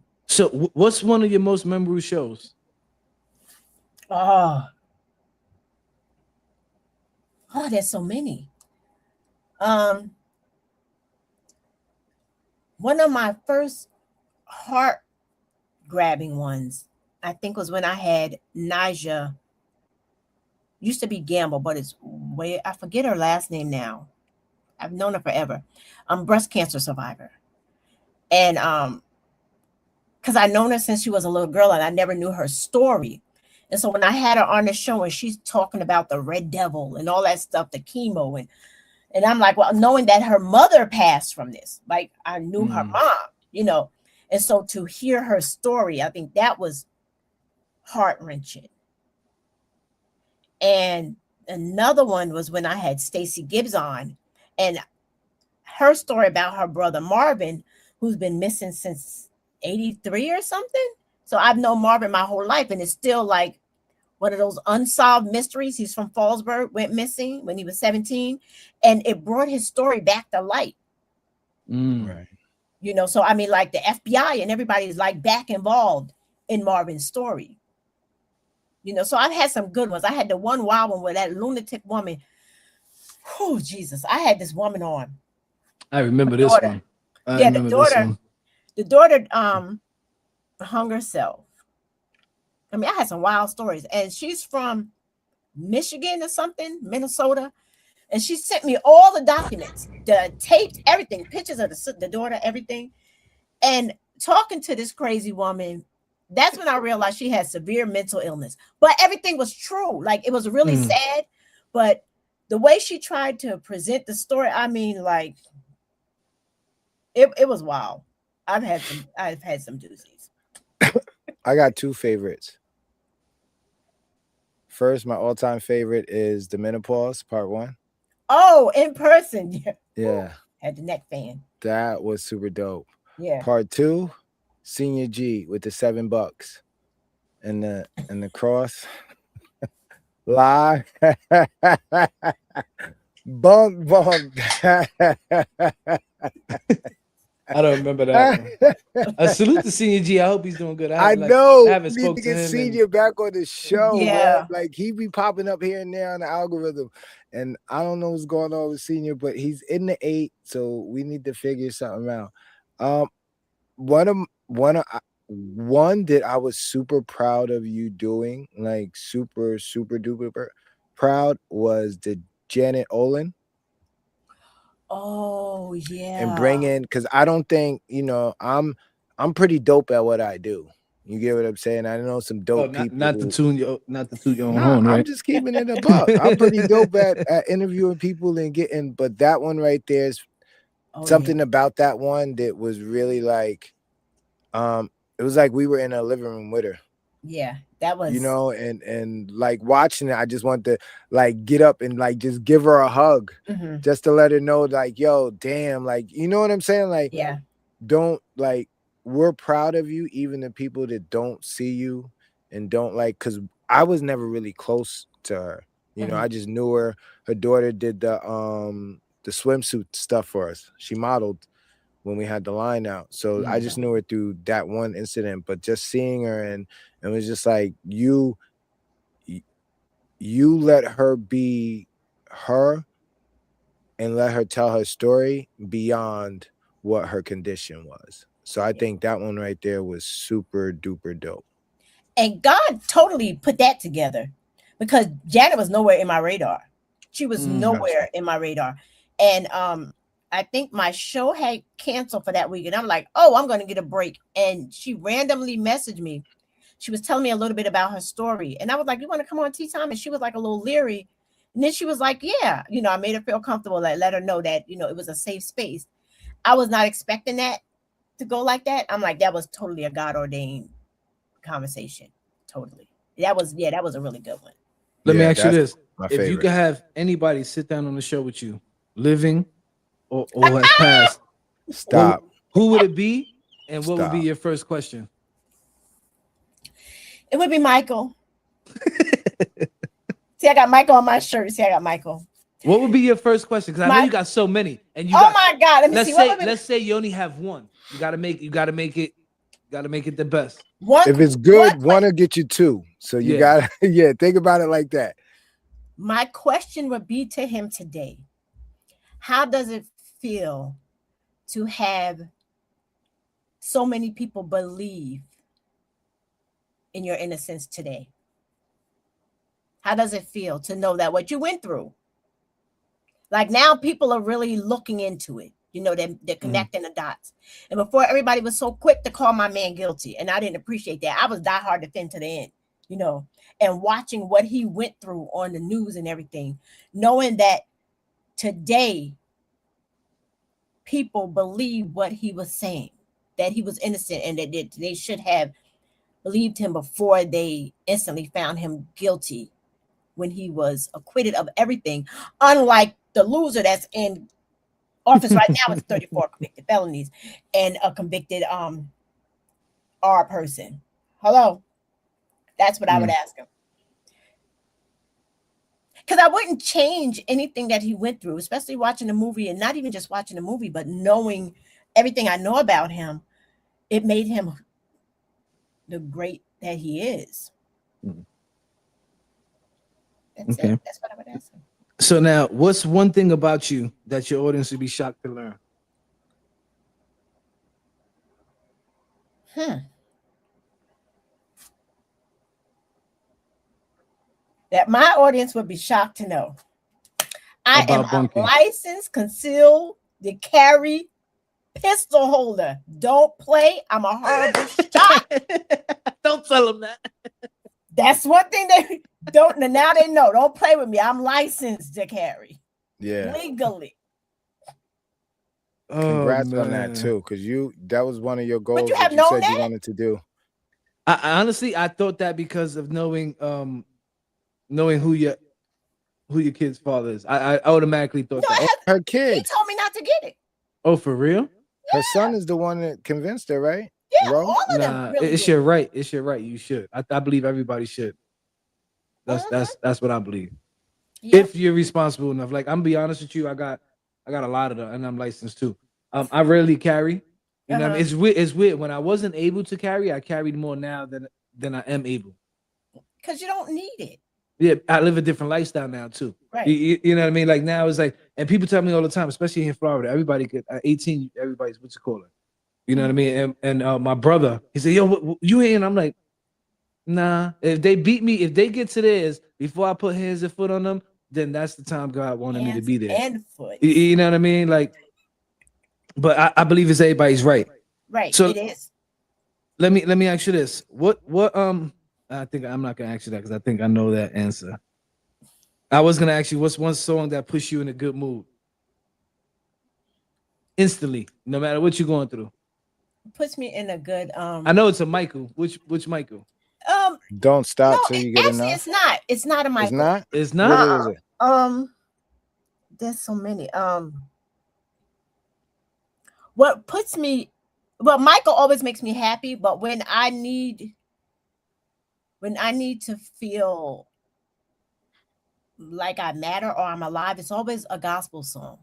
what's one of your most memorable shows? Oh, there's so many. One of my first heart grabbing ones, I think, was when I had Naja. Used to be Gamble, but it's way, I forget her last name now. I've known her forever. Breast cancer survivor. And because I known her since she was a little girl and I never knew her story. And so when I had her on the show and she's talking about the Red Devil and all that stuff, the chemo, and I'm like, well, knowing that her mother passed from this, like I knew her mom, you know. And so to hear her story, I think that was heart-wrenching. And another one was when I had Stacey Gibbs on, and her story about her brother Marvin, who's been missing since 83 or something. So I've known Marvin my whole life, and it's still like one of those unsolved mysteries. He's from Fallsburg, went missing when he was 17, and it brought his story back to light. Right. You know, so I mean, like the FBI and everybody's like back involved in Marvin's story. You know, so I've had some good ones. I had the one wild one where that lunatic woman, oh Jesus, I had this woman on. I remember this one. The daughter hung herself. I mean, I had some wild stories, and she's from Michigan or something, Minnesota, and she sent me all the documents, the tapes, everything, pictures of the daughter, everything. And talking to this crazy woman, that's when I realized she had severe mental illness. But everything was true. Like, it was really sad, but the way she tried to present the story, I mean, like, it was wild. I've had some doozies. I got two favorites. First, my all-time favorite is the Menopause Part 1. Oh, in person. Yeah. Had the neck fan. That was super dope. Yeah. Part 2, Senior G with the $7 and the cross. Lie. Bunk. I don't remember that. I salute to Senior G. I hope he's doing good. I know. I haven't spoken to get to him. Senior back on the show. Yeah. Bro. Like, he be popping up here and there on the algorithm. And I don't know what's going on with Senior, but he's in the 8, so we need to figure something out. One that I was super proud of you doing, like super duper proud, was the Janet Olin. Oh yeah. And bring in, because I don't think, you know, I'm pretty dope at what I do. You get what I'm saying? I know some dope people. Not to toot your own horn, right? I'm just keeping it a buck. I'm pretty dope at interviewing people and getting, but that one right there is something about that one that was really like, it was like we were in a living room with her. Yeah, that was, you know, and like watching it, I just want to like get up and like just give her a hug, just to let her know, like, yo, damn, like, you know what I'm saying? Like, yeah, don't, like, we're proud of you, even the people that don't see you and don't, like, because I was never really close to her. You know, I just knew her. Her daughter did the swimsuit stuff for us. She modeled when we had the line out. So I just knew her through that one incident, but just seeing her and it was just like, you let her be her and let her tell her story beyond what her condition was. So I think that one right there was super duper dope. And God totally put that together because Janet was nowhere in my radar. She was nowhere in my radar. And I think my show had canceled for that week. And I'm like, oh, I'm going to get a break. And she randomly messaged me. She was telling me a little bit about her story. And I was like, you want to come on Tea Time? And she was like a little leery. And then she was like, yeah, I made her feel comfortable. Like, let her know that, it was a safe space. I was not expecting that to go like that. I'm like, that was totally a God ordained conversation. Totally. That was a really good one. Let me ask you this. If you could have anybody sit down on the show with you, living or has passed, stop. Who would it be? And what would be your first question? It would be Michael. See, I got Michael on my shirt. See, I got Michael. What would be your first question? Because I know you got so many. And you my God. Let's say you only have one. You gotta make it the best. If it's good, one will get you two. So you gotta think about it like that. My question would be to him today. How does it feel to have so many people believe in your innocence today? How does it feel to know that what you went through? Like now people are really looking into it. They're connecting the dots. And before everybody was so quick to call my man guilty. And I didn't appreciate that. I was diehard defend to the end, and watching what he went through on the news and everything, knowing that today people believe what he was saying, that he was innocent and that they should have believed him before they instantly found him guilty when he was acquitted of everything. Unlike the loser that's in office right now with 34 convicted felonies and a convicted R person. Hello. That's what I would ask him. Because I wouldn't change anything that he went through, especially watching the movie, and not even just watching the movie, but knowing everything I know about him. It made him the great that he is. That's it. That's what I would ask him. So now, what's one thing about you that your audience would be shocked to learn? That my audience would be shocked to know. I am Bunky. A licensed concealed carry pistol holder. Don't play. I'm a horrible shot. Don't tell them that. That's one thing they don't. Now they know. Don't play with me. I'm licensed to carry. Yeah. Legally. Congrats on that too, because that was one of your goals Would you have that known you said that? you wanted to do. I honestly thought that because of knowing who your kid's father is. I automatically thought that. Her kid. He told me not to get it. Oh, for real? Her son is the one that convinced her, right? Yeah, all of them. Really it's your right. It's your right. You should. I believe everybody should. That's what I believe. Yeah. If you're responsible enough. Like, I'm gonna be honest with you, I got a lot of them, and I'm licensed too. I rarely carry. You know what I mean? It's weird. When I wasn't able to carry, I carried more now than I am able. Because you don't need it. Yeah, I live a different lifestyle now too. Right. You know what I mean? Like now it's like, and people tell me all the time, especially here in Florida, everybody could 18, everybody's what you call it. You know what I mean? And my brother, he said, yo, you ain't. I'm like, nah. If they beat me, if they get to theirs before I put hands and foot on them, then that's the time God wanted me to be there. And foot. You know what I mean? Like, but I believe it's everybody's right. Right. So it is. Let me ask you this. What I think I'm not gonna ask you that because I think I know that answer. I was gonna ask you what's one song that puts you in a good mood instantly, no matter what you're going through. Puts me in a good I know it's a Michael. Which Michael? Don't stop till you get actually, enough. It's not a Michael. It's not. What is it? There's so many. What puts me, well, Michael always makes me happy, but when I need to feel like I matter or I'm alive, it's always a gospel song.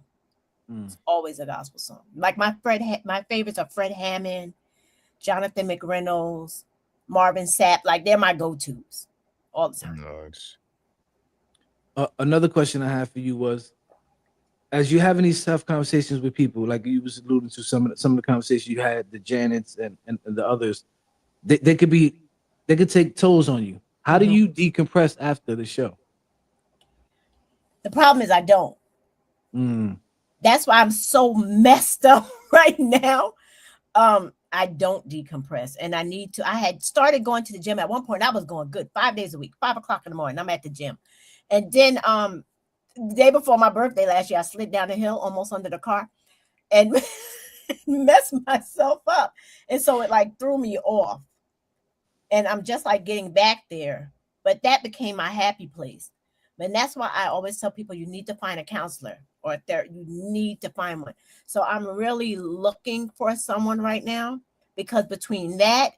It's always a gospel song. Like my favorites are Fred Hammond, Jonathan McReynolds, Marvin Sapp. Like they're my go-tos all the time. Another question I have for you was, as you having these tough conversations with people, like you was alluding to some of the conversations you had, the Janets and the others, they could take tolls on you. How do you decompress after the show? The problem is I don't. That's why I'm so messed up right now. I don't decompress, and I need to. I had started going to the gym at one point. I was going good 5 days a week, 5 o'clock in the morning. I'm at the gym, and then the day before my birthday last year, I slid down the hill almost under the car, and messed myself up, and so it like threw me off. And I'm just like getting back there, but that became my happy place. And that's why I always tell people you need to find a counselor or you need to find one. So I'm really looking for someone right now, because between that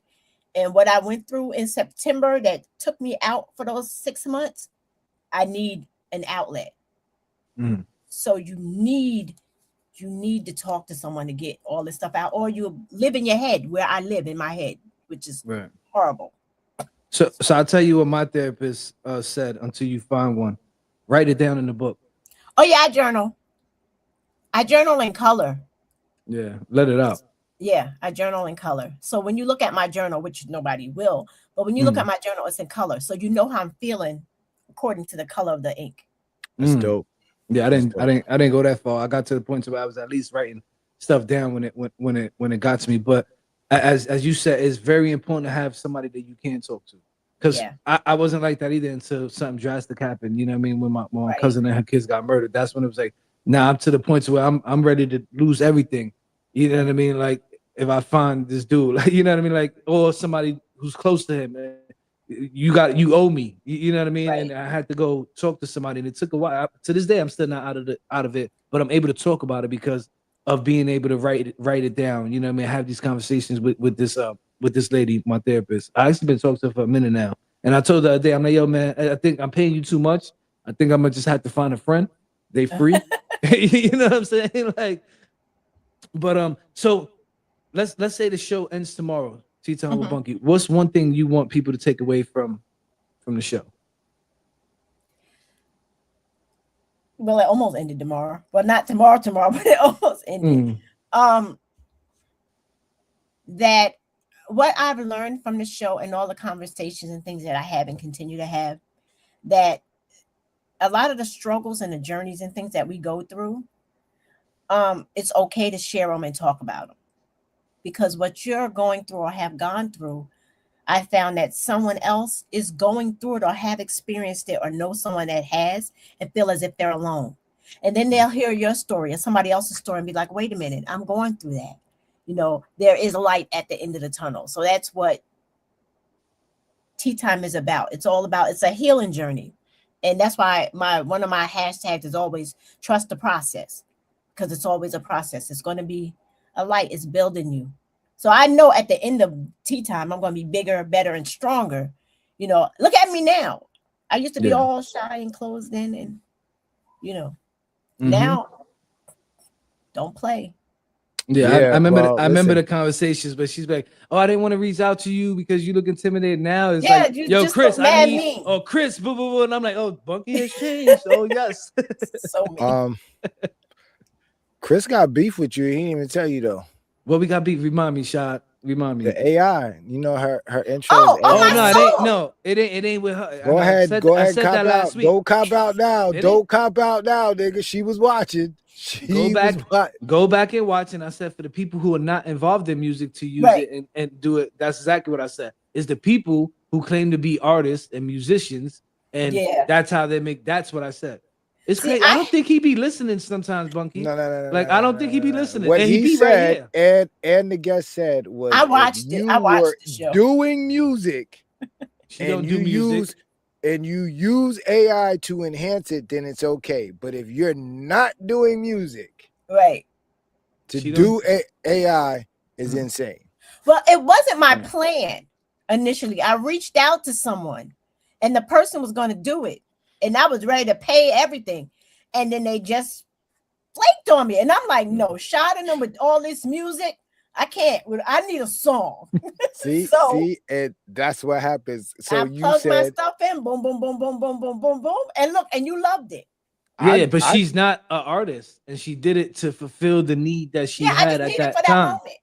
and what I went through in September that took me out for those 6 months, I need an outlet. So you need to talk to someone to get all this stuff out, or you live in your head where I live in my head, which is horrible. So I'll tell you what my therapist said. Until you find one, write it down in the book. Oh yeah, I journal. I journal in color. Yeah, let it out. Yeah, I journal in color. So when you look at my journal, which nobody will, but when you look at my journal, it's in color. So you know how I'm feeling according to the color of the ink. That's dope. Yeah, I didn't go that far. I got to the point where I was at least writing stuff down when it got to me. But as you said, it's very important to have somebody that you can talk to. Because I wasn't like that either until something drastic happened. You know what I mean? When my cousin and her kids got murdered, that's when it was like, now I'm to the point where I'm ready to lose everything. You know what I mean? Like if I find this dude, like, you know what I mean? Like, or somebody who's close to him, man, you owe me. You know what I mean? And I had to go talk to somebody, and it took a while. To this day, I'm still not out of it, but I'm able to talk about it because of being able to write it down. You know what I mean? I have these conversations with this lady, my therapist. I actually been talking to her for a minute now. And I told her the other day, I'm like, yo, man, I think I'm paying you too much. I think I'm gonna just have to find a friend. They free. You know what I'm saying? Like, but so let's say the show ends tomorrow. Tea Time with Bunky. What's one thing you want people to take away from the show? Well, it almost ended tomorrow. Well, not tomorrow, but it almost ended. That what I've learned from the show and all the conversations and things that I have and continue to have, that a lot of the struggles and the journeys and things that we go through, it's okay to share them and talk about them. Because what you're going through or have gone through, I found that someone else is going through it or have experienced it or know someone that has and feel as if they're alone. And then they'll hear your story or somebody else's story and be like, wait a minute, I'm going through that. You know, there is a light at the end of the tunnel. So that's what Tea Time is about. It's all about, it's a healing journey. And that's why one of my hashtags is always trust the process, because it's always a process. It's going to be a light. It's building you. So I know at the end of Tea Time, I'm going to be bigger, better, and stronger. You know, look at me now. I used to be all shy and closed in, and, you know, now don't play. Yeah, I remember the conversations, but she's like, "Oh, I didn't want to reach out to you because you look intimidated." Now it's like, "Yo, Chris, I need." Oh, Chris, boo, boo, boo, and I'm like, "Oh, Bunky has changed." Oh, yes. So Chris got beef with you. He didn't even tell you though. Well, we got beef. Remind me, Shad. Remind me. The AI. You know her intro. Oh, it ain't with her. Go ahead, cop out. Don't cop out now. Don't cop out now, nigga. She was watching. Go back and watch. And I said, for the people who are not involved in music to use it and do it. That's exactly what I said. It's the people who claim to be artists and musicians, and that's how they make. That's what I said. It's crazy. I don't think he be listening sometimes, Bunky. No. Like, I don't think he be listening. What and he said, right and the guest said was, I watched it. I watched the show. Doing music, and you use AI to enhance it, then it's okay. But if you're not doing music, to do AI is insane. Well, it wasn't my plan initially. I reached out to someone, and the person was going to do it. And I was ready to pay everything. And then they just flaked on me. And I'm like, no, shouting them with all this music. I can't. I need a song. See, So and that's what happens. So I you plugged my said, stuff in, boom, boom, boom, boom, boom, boom, boom, boom, and look, and you loved it. Yeah, but she's not an artist, and she did it to fulfill the need that she I had just at need it that for that time. moment.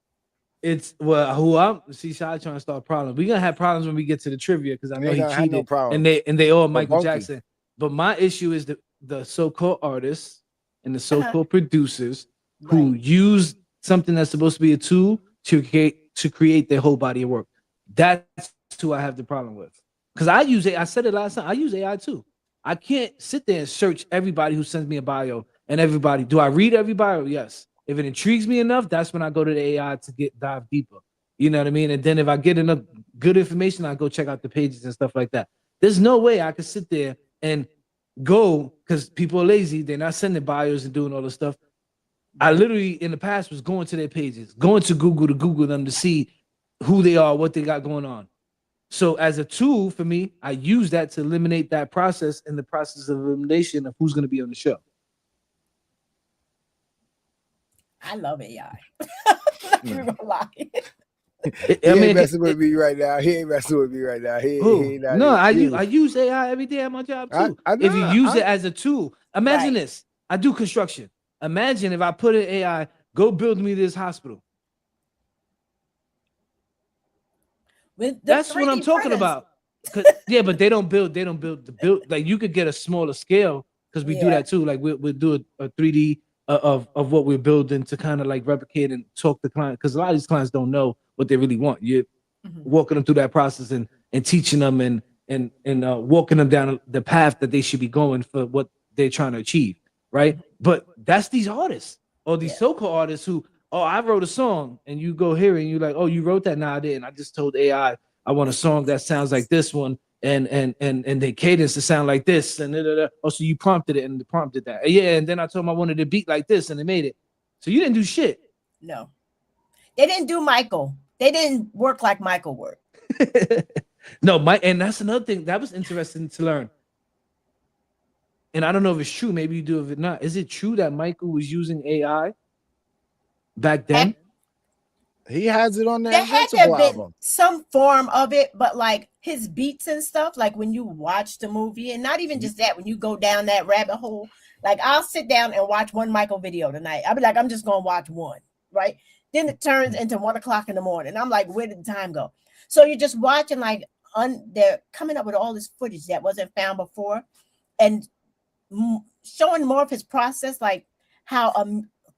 It's who I'm trying to start problems. We're gonna have problems when we get to the trivia because I know he cheated, and they all Michael Jackson. But my issue is the so-called artists and the so-called producers who use something that's supposed to be a tool to create their whole body of work. That's who I have the problem with. Because I said it last time, I use AI too. I can't sit there and search everybody who sends me a bio and everybody. Do I read every bio? Yes. If it intrigues me enough, that's when I go to the AI to dive deeper. You know what I mean? And then if I get enough good information, I go check out the pages and stuff like that. There's no way I could sit there and go, because people are lazy. They're not sending bios and doing all this stuff. I literally in the past was going to their pages, going to Google them to see who they are, what they got going on. So as a tool for me, I use that to eliminate that process and the process of elimination of who's going to be on the show. I love AI. Not even gonna lie. He ain't messing with me right now. He ain't messing with me right now. I use AI every day at my job too. If you use it as a tool, imagine this. I do construction. Imagine if I put in AI, go build me this hospital. That's what I'm talking about. Yeah, but they don't build the build. Like you could get a smaller scale because we do that too. Like we'll do a 3D of what we're building to kind of like replicate and talk to client, because a lot of these clients don't know what they really want. You're walking them through that process and teaching them and walking them down the path that they should be going for what they're trying to achieve, right? But that's these artists or these so-called artists who, I wrote a song, and you go here and you're like, oh, you wrote that? Nah, I didn't. I just told AI I want a song that sounds like this one, and the cadence to sound like this, and oh, so you prompted it and the prompt did that. Yeah, and then I told them I wanted a beat like this, and they made it. So you didn't do shit. No, they didn't do Michael. They didn't work like Michael worked. No, Mike, and that's another thing that was interesting to learn. And I don't know if it's true. Maybe you do, if it's not. Is it true that Michael was using AI back then? He has it on the There had to have album. been some form of it, but like his beats and stuff, like when you watch the movie, and not even just that, when you go down that rabbit hole, like I'll sit down and watch one Michael video tonight. I'll be like, I'm just gonna watch one, right? Then it turns into 1 o'clock in the morning. I'm like, where did the time go? So you're just watching, like they're coming up with all this footage that wasn't found before, and showing more of his process, like how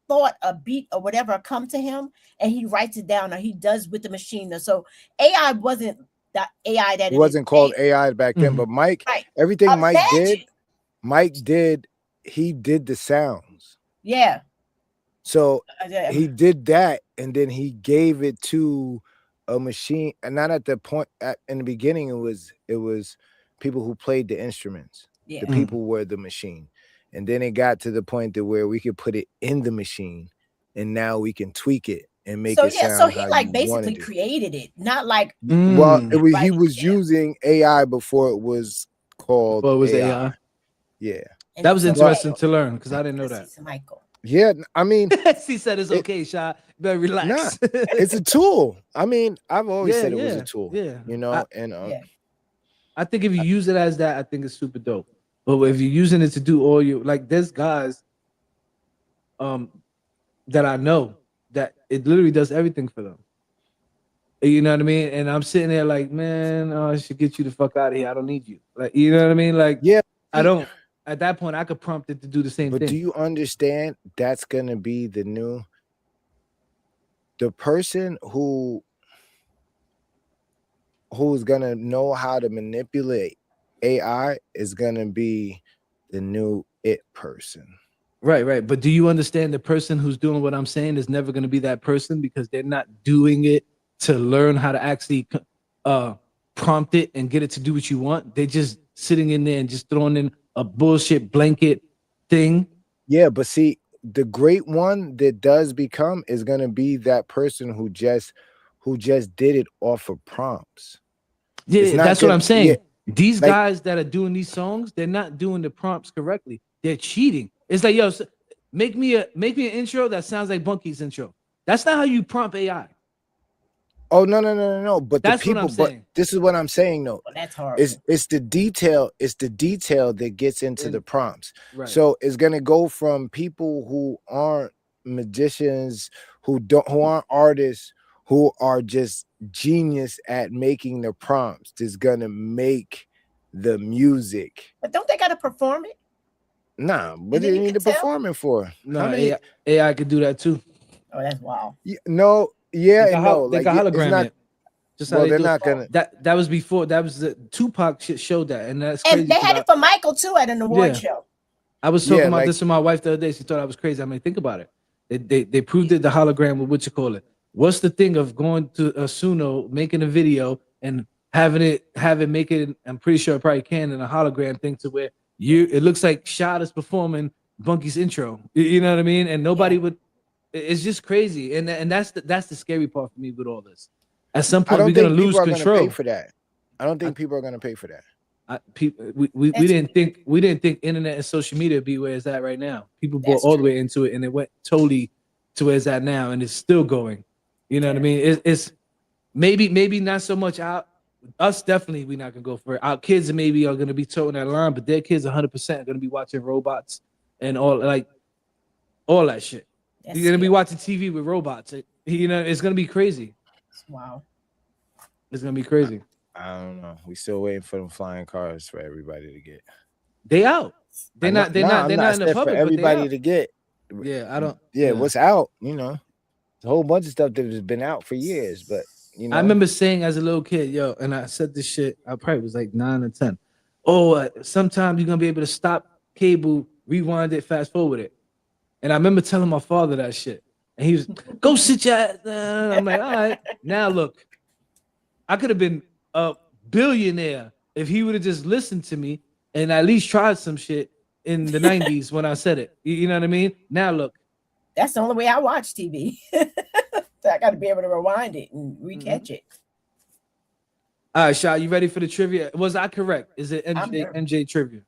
thought, a beat or whatever come to him and he writes it down, or he does with the machine. So AI wasn't the AI that it wasn't called AI back then, but Mike, everything Mike did, he did the sounds. Yeah. So he did that, and then he gave it to a machine, and not at the point in the beginning. It was people who played the instruments. Yeah. The people were the machine. And then it got to the point that where we could put it in the machine, and now we can tweak it and make it sound. So he like basically created it, not like well, he was using AI before it was called. Well, it was AI. Yeah, that was interesting to learn because I didn't know that. Michael. Yeah, I mean, he said it's okay, Sha. Better relax. Nah, it's a tool. I mean, I've always said it was a tool. Yeah, you know, I think if you use it as that, I think it's super dope. But if you're using it to do all your, like, there's guys that I know that it literally does everything for them. You know what I mean? And I'm sitting there like, man, I should get you the fuck out of here. I don't need you. Like, you know what I mean? Like, yeah, I don't. At that point, I could prompt it to do the same thing. But do you understand that's gonna be the person who's gonna know how to manipulate AI is gonna be the new it person. Right. But do you understand the person who's doing what I'm saying is never gonna be that person, because they're not doing it to learn how to actually prompt it and get it to do what you want. They're just sitting in there and just throwing in a bullshit blanket thing. Yeah, but see, the great one that does become is gonna be that person who just did it off of prompts. Yeah, that's what I'm saying. Yeah. These guys that are doing these songs, they're not doing the prompts correctly. They're cheating. It's like, yo, make me an intro that sounds like Bunky's intro. That's not how you prompt AI. Oh no. But that's the people, what I'm saying. This is what I'm saying though. Well, that's horrible. It's the detail that gets into the prompts. Right. So it's gonna go from people who aren't magicians, who aren't artists, who are just genius at making the prompts. That's gonna make the music. But don't they gotta perform it? Nah, what do you need to perform it for? No, AI could do that too. Oh, that's wild. No, yeah, they no. They got hologram. Just well, they're not gonna. That was before. That was the Tupac shit showed that, and that's and crazy. they had it for Michael too at an award show. I was talking about this with my wife the other day. She thought I was crazy. I mean, think about it. They proved it. The hologram with what you call it. What's the thing of going to a Suno, making a video, and have it make it? I'm pretty sure it probably can in a hologram thing to where it looks like Shad is performing Bunky's intro. You know what I mean? And nobody would. It's just crazy, and that's the scary part for me with all this. At some point, we're gonna lose control. Pay for that. I don't think people are gonna pay for that. We didn't think internet and social media would be where it's at right now. People bought all the way into it, and it went totally to where it's at now, and it's still going. You know what I mean? It's maybe not so much out. Us definitely we're not gonna go for it. Our kids maybe are gonna be toting that line, but their kids 100% are gonna be watching robots and all that shit. You're gonna be watching TV with robots. You know, it's gonna be crazy. Wow. It's gonna be crazy. I don't know. We still waiting for them flying cars for everybody to get. They out. They're not in the public. For everybody to get. Yeah, I don't. Yeah, what's out? You know, a whole bunch of stuff that has been out for years, but you know. I remember saying as a little kid, and I said this shit. I probably was like 9 or 10. Oh, sometimes you're gonna be able to stop cable, rewind it, fast forward it. And I remember telling my father that shit. And he was, go sit your ass down. I'm like, all right. Now look, I could have been a billionaire if he would have just listened to me and at least tried some shit in the 90s when I said it. You know what I mean? Now look. That's the only way I watch TV. So I got to be able to rewind it and recatch it. All right, Shah, you ready for the trivia? Was I correct? Is it MJ trivia?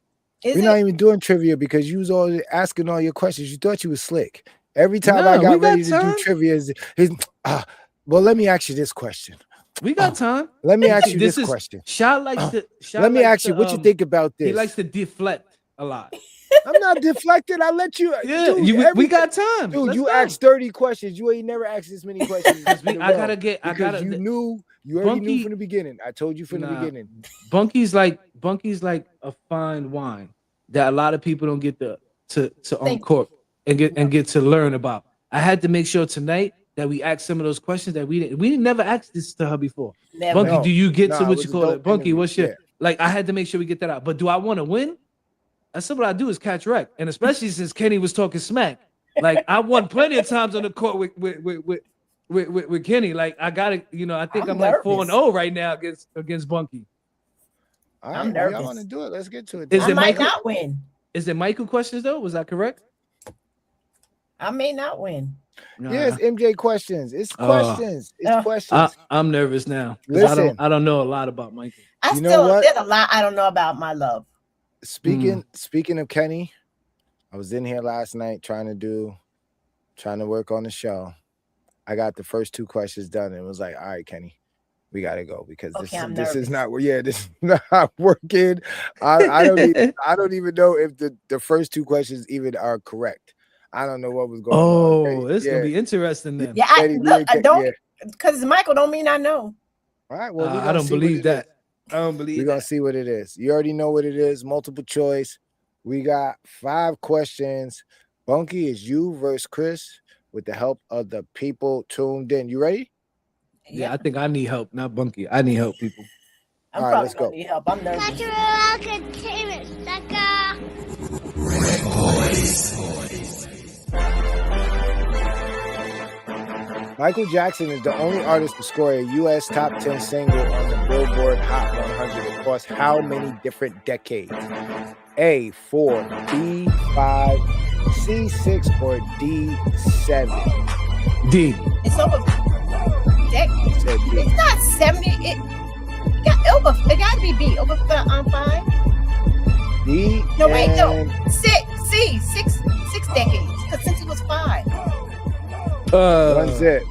We're not even doing trivia because you was always asking all your questions. You thought you was slick. Every time I got ready to do trivia, well, let me ask you this question. We got time. Let me ask you this question. Shah likes to. Let me ask you what you think about this. He likes to deflect a lot. I'm not deflected. I let you. Yeah, dude, we got time. Dude, you asked 30 questions. You ain't never asked this many questions. I gotta. You already knew from the beginning. I told you from the beginning. Bunky's like a fine wine that a lot of people don't get to uncork and get to learn about. I had to make sure tonight that we asked some of those questions that we didn't never ask this to her before. Never. Bunky, do you get to what you call it? Bunky, what's your like? I had to make sure we get that out. But do I want to win? That's what I do is catch wreck, and especially since Kenny was talking smack. Like I won plenty of times on the court with Kenny. Like I gotta, I think I'm like 4-0 right now against Bunky. All right, I'm nervous. I want to do it. Let's get to it. I might not win. Is it Michael questions though? Was that correct? I may not win. Yeah, it's MJ questions. It's questions. It's questions. I'm nervous now. Listen, I don't know a lot about Michael. There's a lot I don't know about my love. Speaking of Kenny, I was in here last night trying to work on the show. I got the first 2 questions done and was like, all right, Kenny, we gotta go because this is not working. I don't even know if the first 2 questions even are correct. I don't know what was going on. Oh, it's gonna be interesting then. Yeah, I don't because Michael don't mean I know. All right, well, I don't believe that. I don't believe. We're gonna see what it is. You already know what it is. Multiple choice. We got 5 questions. Bunky, is you versus Chris with the help of the people tuned in. You ready? Yeah, I think I need help, not Bunky. I need help, people. I'm probably let's go. Need help. I'm nervous. Michael Jackson is the only artist to score a U.S. top 10 single on the Billboard Hot 100 across how many different decades? A, 4, B, 5, C, 6, or D, 7? D. It's over. It's not 70. It got to be B. Over 5? D. No, wait, no. 6 decades. Because since it was 5. One zip.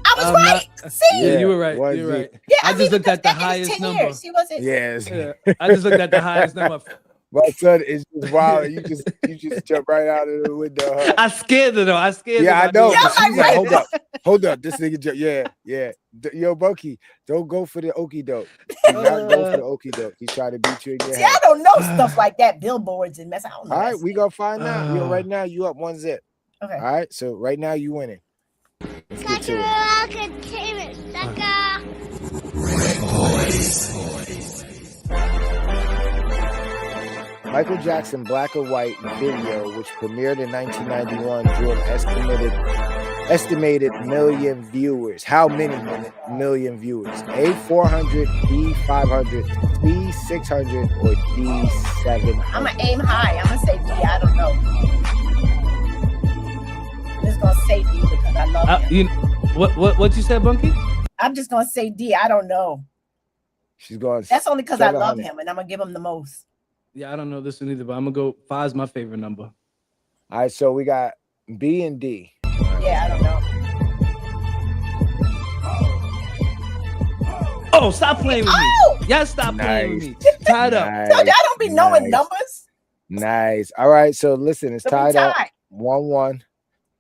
I was right. See? Yeah, you were right. One You were right. zip. Yeah, I just looked at the highest number. Years, she wasn't. Yes. Yeah, I just looked at the highest number. My son is just wild. You just jump right out of the window. Huh? I scared her though. I scared her. Yeah, I know. Yeah, But she's like, right. hold up. This nigga, yeah. Yo, Bunky, don't go for the okie doke. Do not go for the okie doke. He's trying to beat you in your See, head. I don't know stuff like that, billboards and mess. I don't know. All right, we gonna find out. Yo, right now you up 1 zip. Okay. All right, so right now you winning. Let's get to it. Michael Jackson Black or White video, which premiered in 1991, drew an estimated million viewers. How many million viewers? A, 400, B, 500, C, 600, or D, 700? I'm gonna aim high. I'm gonna say D. I don't know. I'm just gonna say D because I love him. What you said, Bunky? I'm just gonna say D. I don't know. She's going. That's only because I love 700. him and I'm gonna give him the most. Yeah, I don't know this one either, but I'm gonna go 5's my favorite number. All right, so we got B and D. Yeah, I don't know. Oh, stop playing with me. Y'all stop playing with me. Tied up. So y'all don't be knowing numbers. Nice. All right, so listen, it's So we tied up tied. 1-1.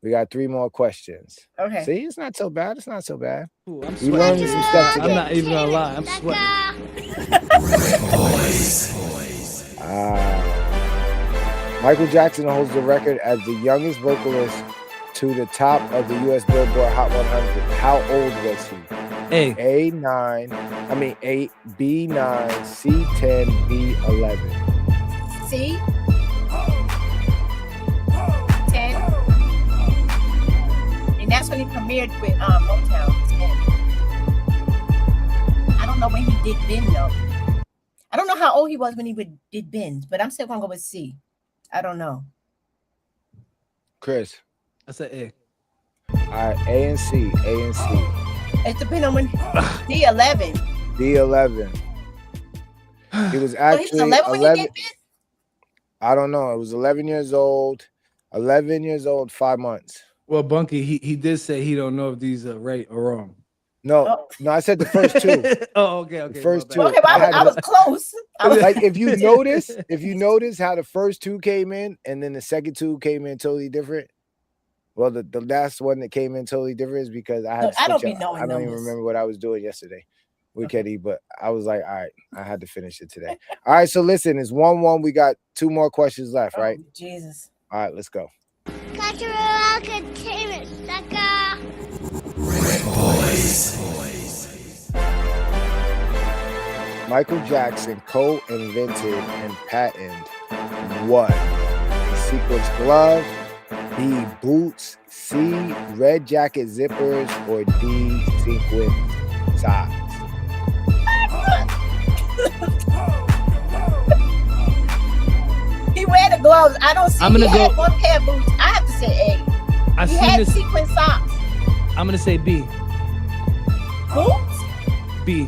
We got 3 more questions. Okay. See, it's not so bad. It's not so bad. Ooh, I'm We sweating. learning some stuff together. I'm not even gonna lie. I'm sweating. Michael Jackson holds the record as the youngest vocalist to the top of the U.S. Billboard Hot 100. How old was he? A. A9. I mean, 8. B9. C10. B11. C. 10. And that's when he premiered with Motown. 10. I don't know when he did Ben though. I don't know how old he was when he did Ben's, but I'm still gonna go with C. I don't know. Chris. I said A. All right, A and C. A and C. It depends on when D11. D11. He was So he actually was 11 when he did Ben? I don't know. It was 11 years old. 11 years old, 5 months. Well, Bunky, he did say he don't know if these are right or wrong. No, I said the first 2. Oh, okay. The first 2. Okay, but I was close. Like if you notice how the first 2 came in and then the second 2 came in totally different. Well, the last one that came in totally different is because I had to I don't switch be up. knowing I don't even numbers. remember what I was doing yesterday with Ketty, but I was like, all right, I had to finish it today. All right, so listen, it's 1-1. We got 2 more questions left, right? Oh, Jesus. All right, let's go. Michael Jackson co-invented and patented what? A sequence glove, B, boots, C, red jacket zippers, or D, sequin socks? He wear the gloves. I don't see. I'm gonna he had go- one pair of boots. I have to say A. I He seen had this. sequin socks. I'm gonna say B. Boots? B.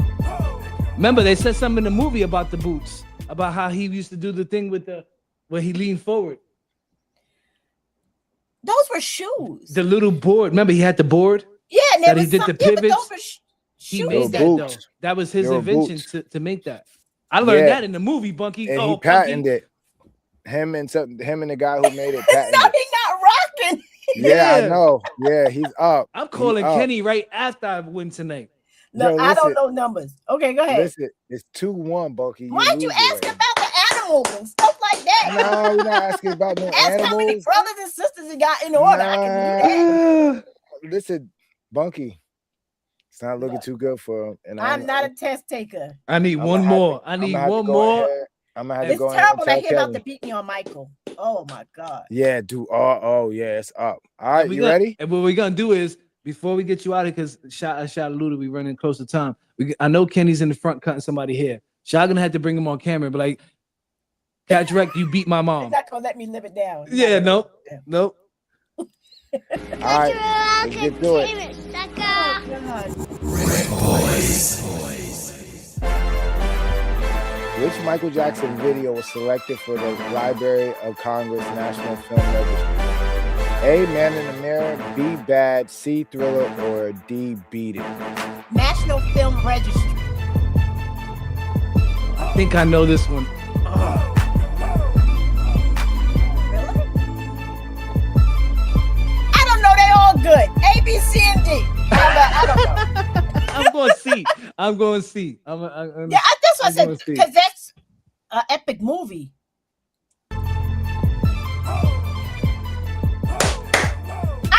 Remember, they said something in the movie about the boots, about how he used to do the thing with where he leaned forward. Those were shoes. The little board. Remember, he had the board. Yeah, and that there he was did the some, yeah, but pivots. those were He shoes. made that boots. though. That was his They were invention boots. to make that. I learned Yeah. that in the movie, Bunky. And Oh, he patented it. Him and the guy who made it patented No, it. he's not rocking. Yeah, I Yeah. know. Yeah, he's up. I'm calling He up. Kenny right after I win tonight. No, Yo, I don't listen. know numbers. Okay, go ahead. Listen, it's 2-1, Bunky. Why'd you losing ask right about the animals and stuff like that? now. No, we're not asking about no Ask how many animals. brothers and sisters he got in order. I can do that. Listen, Bunky, it's not looking too good for him. And I'm not a test taker. I need I'm one gonna have more. to- I I'm need gonna have to one go more. ahead. I'm gonna have to It's go ahead terrible and that tell he about Kelly. to beat me on Michael. Oh my God. Yeah, dude. Oh, yeah, it's up. All right, you ready? And what we're gonna do is before we get you out of here, because shot Luda, we running close to time. I know Kenny's in the front cutting somebody here. Shot gonna have to bring him on camera, but like, Catch Wreck, you beat my He's mom. not gonna let me live it down. He's Yeah, not nope. All right, let's get to it. Which Michael Jackson video was selected for the Library of Congress National Film Registry? A, Man in the Mirror, B, Bad, C, Thriller, or D, Beat It. National Film Registry. I think I know this one. Really? I don't know. They all good. A, B, C, and D. I don't know. I'm going C. I'm going C. Yeah, that's what I said, because that's an epic movie.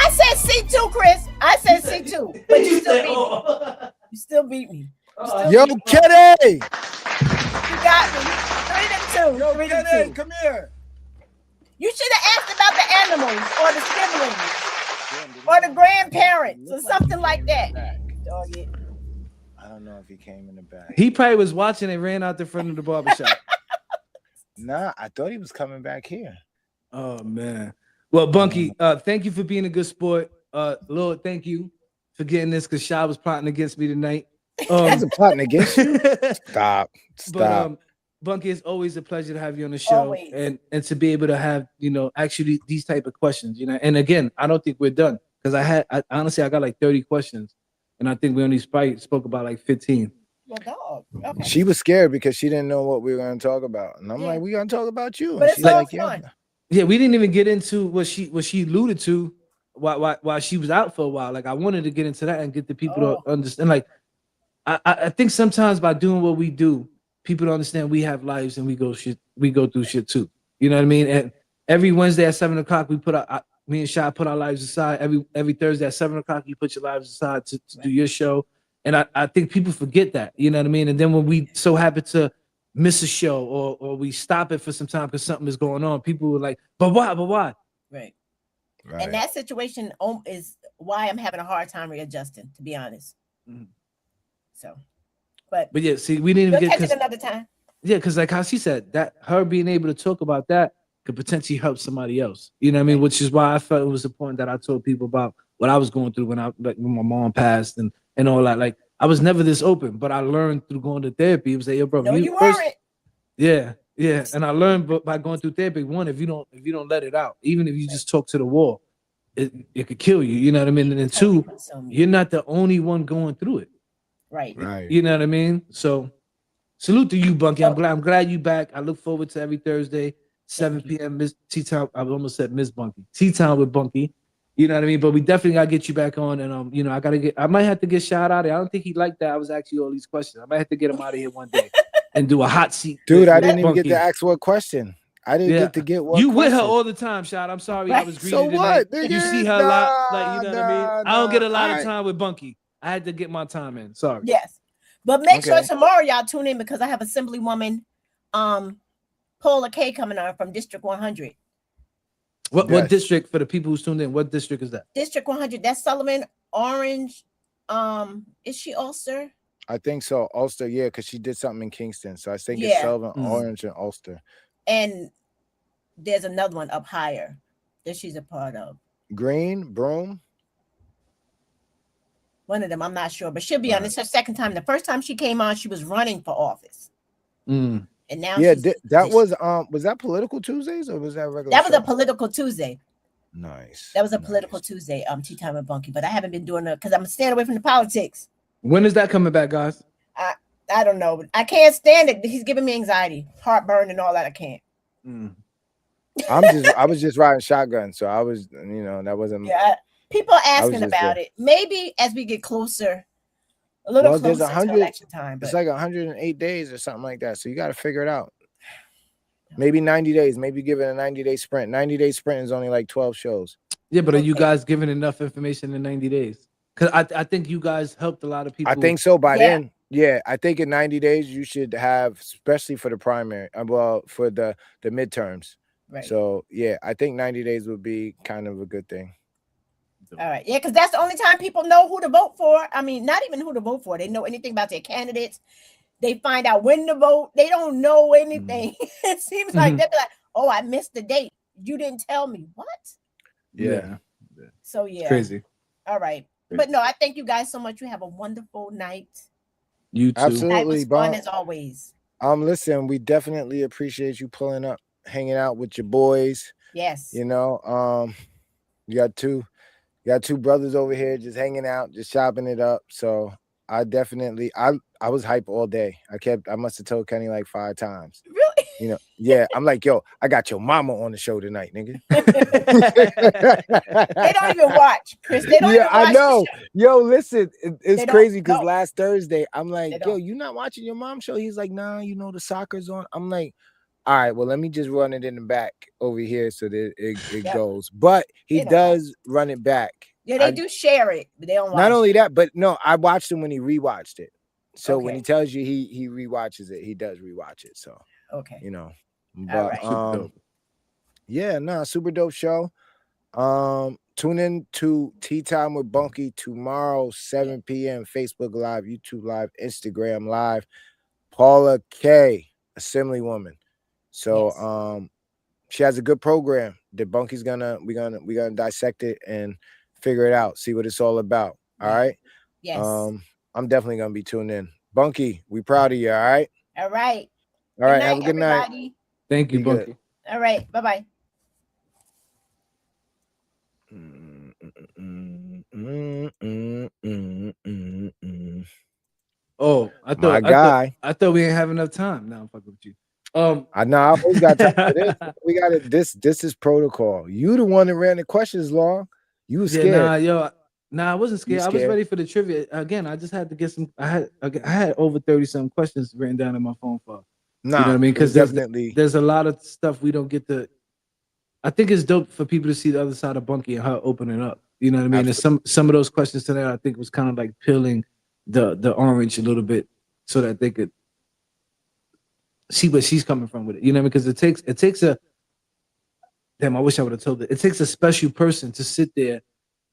I said C too, Chris. I said C too, but you still beat me. You still beat me. Yo, Kenny! You got me. 3-2. Yo, 3-2. Kenny, come here. You should have asked about the animals or the siblings or the grandparents or something like that. Dog it. I don't know if he came in the back. He probably was watching and ran out the front of the barbershop. Nah, I thought he was coming back here. Oh man. Well, Bunky, thank you for being a good sport. Lord, thank you for getting this because Sha was plotting against me tonight. He's plotting against you. Stop. But Bunky, it's always a pleasure to have you on the show and to be able to have, actually these type of questions, And again, I don't think we're done because I honestly got like 30 questions and I think we only spoke about like 15. Well, dog. Okay. She was scared because she didn't know what we were going to talk about. And I'm like, we're going to talk about you. But and it's all like, fun. Yeah, we didn't even get into what she alluded to while she was out for a while. Like I wanted to get into that and get the people to understand. Like I think sometimes by doing what we do, people don't understand we have lives and we go through shit too. You know what I mean? And every Wednesday at 7 o'clock, we me and Sha put our lives aside. Every Thursday at 7 o'clock, you put your lives aside to do your show. And I think people forget that. You know what I mean? And then when we so happen to miss a show or we stop it for some time because something is going on, people were like, but why? Right. And that situation is why I'm having a hard time readjusting, to be honest. Mm-hmm. So, but yeah, see, we didn't even catch it another time. Yeah, because like how she said, that her being able to talk about that could potentially help somebody else. You know what I mean? Which is why I felt it was important that I told people about what I was going through when my mom passed and all that. Like I was never this open, but I learned through going to therapy. It was like, yo, bro, no, you weren't. Yeah. And I learned by going through therapy, one, if you don't let it out, even if you just talk to the wall, it could kill you. You know what I mean? And then two, you're not the only one going through it. Right. You know what I mean? So salute to you, Bunky. I'm glad you back. I look forward to every Thursday, 7 p.m. Miss Tea Time. I almost said Miss Bunky. Tea Time with Bunky. You know what I mean? But we definitely gotta get you back on. And I might have to get Shot out of here. I don't think he liked that. I was asking you all these questions. I might have to get him out of here one day and do a hot seat. Dude, I didn't even get to ask what question. I didn't get to get one. You with her all the time, Shot. I'm sorry, I was greedy. So what? Nigga? You see her a lot, like you know what I mean? I don't get a lot of time with Bunky. I had to get my time in. Sorry. Yes. But make sure tomorrow y'all tune in because I have Assemblywoman Paula K coming on from District 100. What district, for the people who's tuned in, what district is that? District 100. That's Sullivan, Orange. Is she Ulster? I think so. Ulster, yeah, because she did something in Kingston. So I think it's Sullivan, Orange, and Ulster. And there's another one up higher that she's a part of. Green, Broome. One of them, I'm not sure, but she'll be on. It's her second time. The first time she came on, she was running for office. And now was that Political Tuesdays or was that regular? That was a Political Tuesday. Nice. That was a Political Tuesday, Tea Time with Bunky, but I haven't been doing it because I'm staying away from the politics. When is that coming back, guys? I don't know. I can't stand it. He's giving me anxiety, heartburn, and all that. I can't. I was just riding shotgun, so I was, that wasn't. Yeah, people are asking about it. Maybe as we get closer, a little closer to election time. It's like 108 days or something like that. So you got to figure it out. Maybe 90 days. Maybe give it a 90-day sprint. 90-day sprint is only like 12 shows. Yeah, but are you guys giving enough information in 90 days? Because I think you guys helped a lot of people. I think so. By then, I think in 90 days you should have, especially for the primary, for the midterms. Right. So I think 90 days would be kind of a good thing. All right. Yeah, because that's the only time people know who to vote for. I mean, not even who to vote for. They know anything about their candidates. They find out when to vote. They don't know anything. It seems like they'll be like, oh, I missed the date. You didn't tell me. What? Yeah. So, it's crazy. All right. But no, I thank you guys so much. You have a wonderful night. You too. Absolutely. It was fun as always. Listen, we definitely appreciate you pulling up, hanging out with your boys. Yes. You got two brothers over here just hanging out, just chopping it up. So I definitely I was hype all day. I must have told Kenny like 5 times. Really? You know, yeah. I'm like, yo, I got your mama on the show tonight, nigga. They don't even watch, Chris. They don't even watch I know. the show. Yo, listen, it's They crazy because don't. last Thursday, I'm They like, yo, don't. you not watching your mom's show? He's like, nah, you know, the soccer's on. I'm like, all right, well, let me just run it in the back over here so that it Yep. goes. But he They don't watch. does run it back. Yeah, they do share it, but they don't watch Not only it. that, but no, I watched him when he rewatched it. So when Okay. he tells you he rewatches it, he does rewatch it. So Okay. you know, All but right. yeah, no, super dope show. Tune in to Tea Time with Bunky tomorrow, 7 p.m. Facebook Live, YouTube Live, Instagram Live. Paula K, Assemblywoman. So Yes. she has a good program that Bunky's we're gonna dissect it and figure it out, see what it's all about. All right. Yes. I'm definitely gonna be tuned in. Bunky, we proud of you, all right? All right. All right, Good have a night, good night. everybody. Thank you, Be good. Bunky. All right. Bye-bye. Oh, I thought we didn't have enough time. Now I'm fucking with you. I know I always got time for this. We got it. This is protocol. You the one that ran the questions long. You was scared. I wasn't scared. I was ready for the trivia. Again, I just had to get some. I had over 30-some questions written down in my phone file. Nah, you know what I mean? Because definitely there's a lot of stuff we don't get to. I think it's dope for people to see the other side of Bunky and her opening up. You know what I mean? Absolutely. And some of those questions tonight, I think, was kind of like peeling the orange a little bit so that they could see where she's coming from with it. You know what I mean? Because it takes a damn. I wish I would have told it. It takes a special person to sit there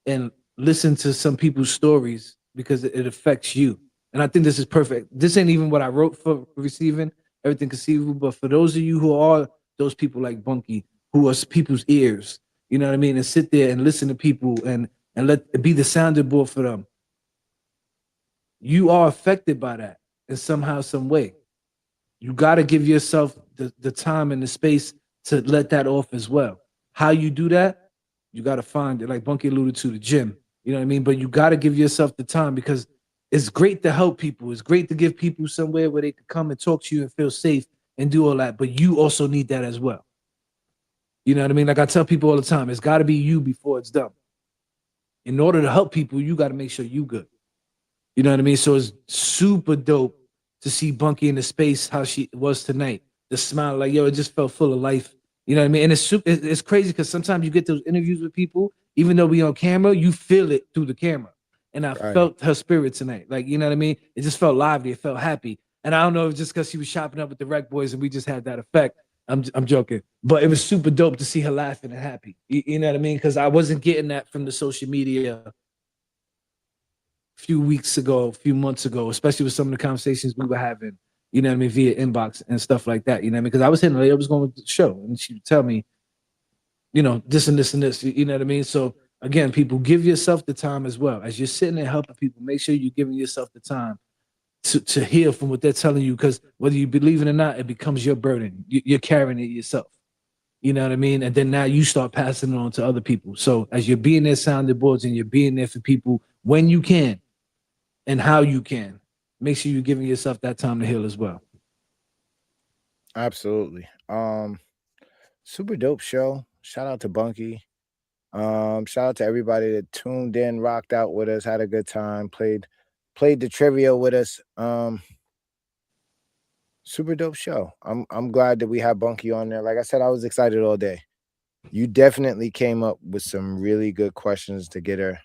and listen to some people's stories because it affects you. And I think this is perfect. This ain't even what I wrote for receiving everything conceivable, but for those of you who are those people like Bunky, who are people's ears, you know what I mean, and sit there and listen to people and let it be the sounding board for them. You are affected by that in somehow, some way. You got to give yourself the time and the space to let that off as well. How you do that, you got to find it, like Bunky alluded to, the gym. You know what I mean? But you got to give yourself the time because it's great to help people. It's great to give people somewhere where they can come and talk to you and feel safe and do all that. But you also need that as well. You know what I mean? Like I tell people all the time, it's got to be you before it's done. In order to help people, you got to make sure you good. You know what I mean? So it's super dope to see Bunky in the space how she was tonight. The smile, like, yo, it just felt full of life. You know what I mean? And it's crazy because sometimes you get those interviews with people, even though we on camera, you feel it through the camera. And I felt her spirit tonight. Like, you know what I mean? It just felt lively. It felt happy. And I don't know if it's just because she was shopping up with the RecBoys and we just had that effect. I'm joking. But it was super dope to see her laughing and happy. You know what I mean? Because I wasn't getting that from the social media a few weeks ago, a few months ago, especially with some of the conversations we were having, you know what I mean, via inbox and stuff like that. You know what I mean? Because I was hitting her, I was going with the show, and she would tell me, you know, this and this and this. You know what I mean? So again, people, give yourself the time as well. As you're sitting there helping people, make sure you're giving yourself the time to hear from what they're telling you, because whether you believe it or not, it becomes your burden. You're carrying it yourself. You know what I mean? And then now you start passing it on to other people. So as you're being there sounding boards and you're being there for people when you can and how you can, make sure you're giving yourself that time to heal as well. Absolutely. Super dope show. Shout out to Bunky. Shout out to everybody that tuned in, rocked out with us, had a good time, played the trivia with us. Super dope show. I'm glad that we had Bunky on there. Like I said, I was excited all day. You definitely came up with some really good questions to get her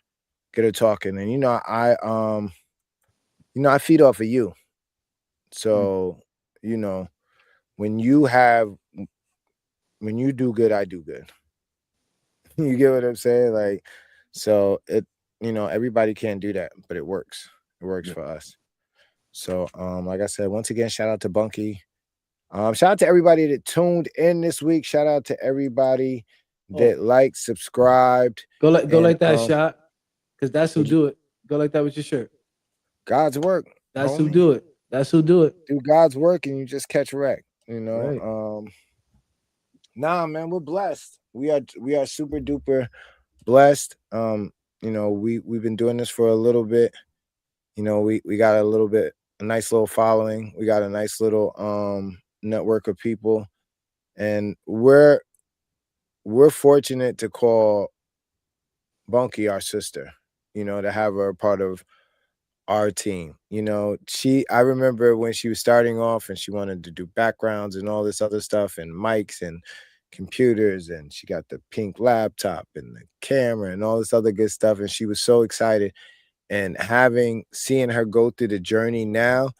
talking. And I feed off of you. So, when you do good, I do good. You get what I'm saying? Like, so everybody can't do that, but it works. It works for us. So, like I said, once again, shout out to Bunky. Shout out to everybody that tuned in this week. Shout out to everybody that liked, subscribed. Go like that, shot. Because that's who do it. Go like that with your shirt. God's work. That's who do it. That's who do it. Do God's work and you just catch wreck. Right. Nah, man, we're blessed. We are super duper blessed. You know, we've been doing this for a little bit. You know, we got a nice little following. We got a nice little network of people, and we're fortunate to call Bunky our sister. You know, to have her a part of our team. You know, I remember when she was starting off and she wanted to do backgrounds and all this other stuff and mics and computers, and she got the pink laptop and the camera and all this other good stuff, and she was so excited. And seeing her go through the journey now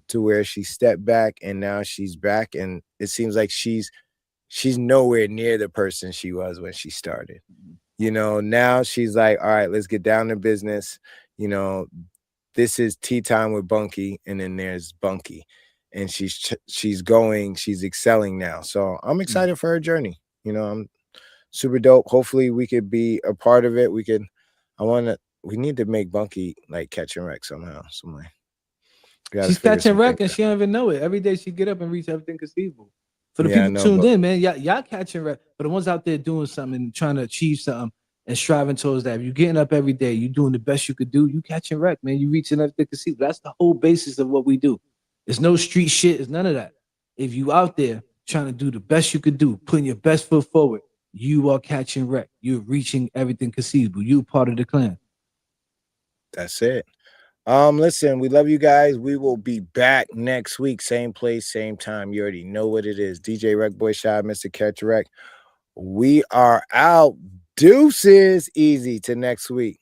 to where she stepped back and now she's back, and it seems like she's nowhere near the person she was when she started. You know, now she's like, all right, let's get down to business. You know, this is Tea Time with Bunky, and then there's Bunky, and she's excelling now. So I'm excited for her journey. You know, I'm super dope. Hopefully we could be a part of it. We need to make Bunky like catch and wreck somehow, some way. She's catching wreck and she don't even know it. Every day she get up and reach everything conceivable. For the people tuned in, man, y'all catching wreck. For the ones out there doing something and trying to achieve something and striving towards that, if you're getting up every day, you doing the best you could do, you catching wreck, man. You reaching everything conceivable. That's the whole basis of what we do. There's no street shit. It's none of that. If you out there trying to do the best you could do, putting your best foot forward, you are catching wreck. You're reaching everything conceivable. You're part of the clan. That's it. Listen, we love you guys. We will be back next week, same place, same time. You already know what it is. DJ RecBoy Shy, Mr. Catch Wreck. We are out. Deuces. Easy to next week.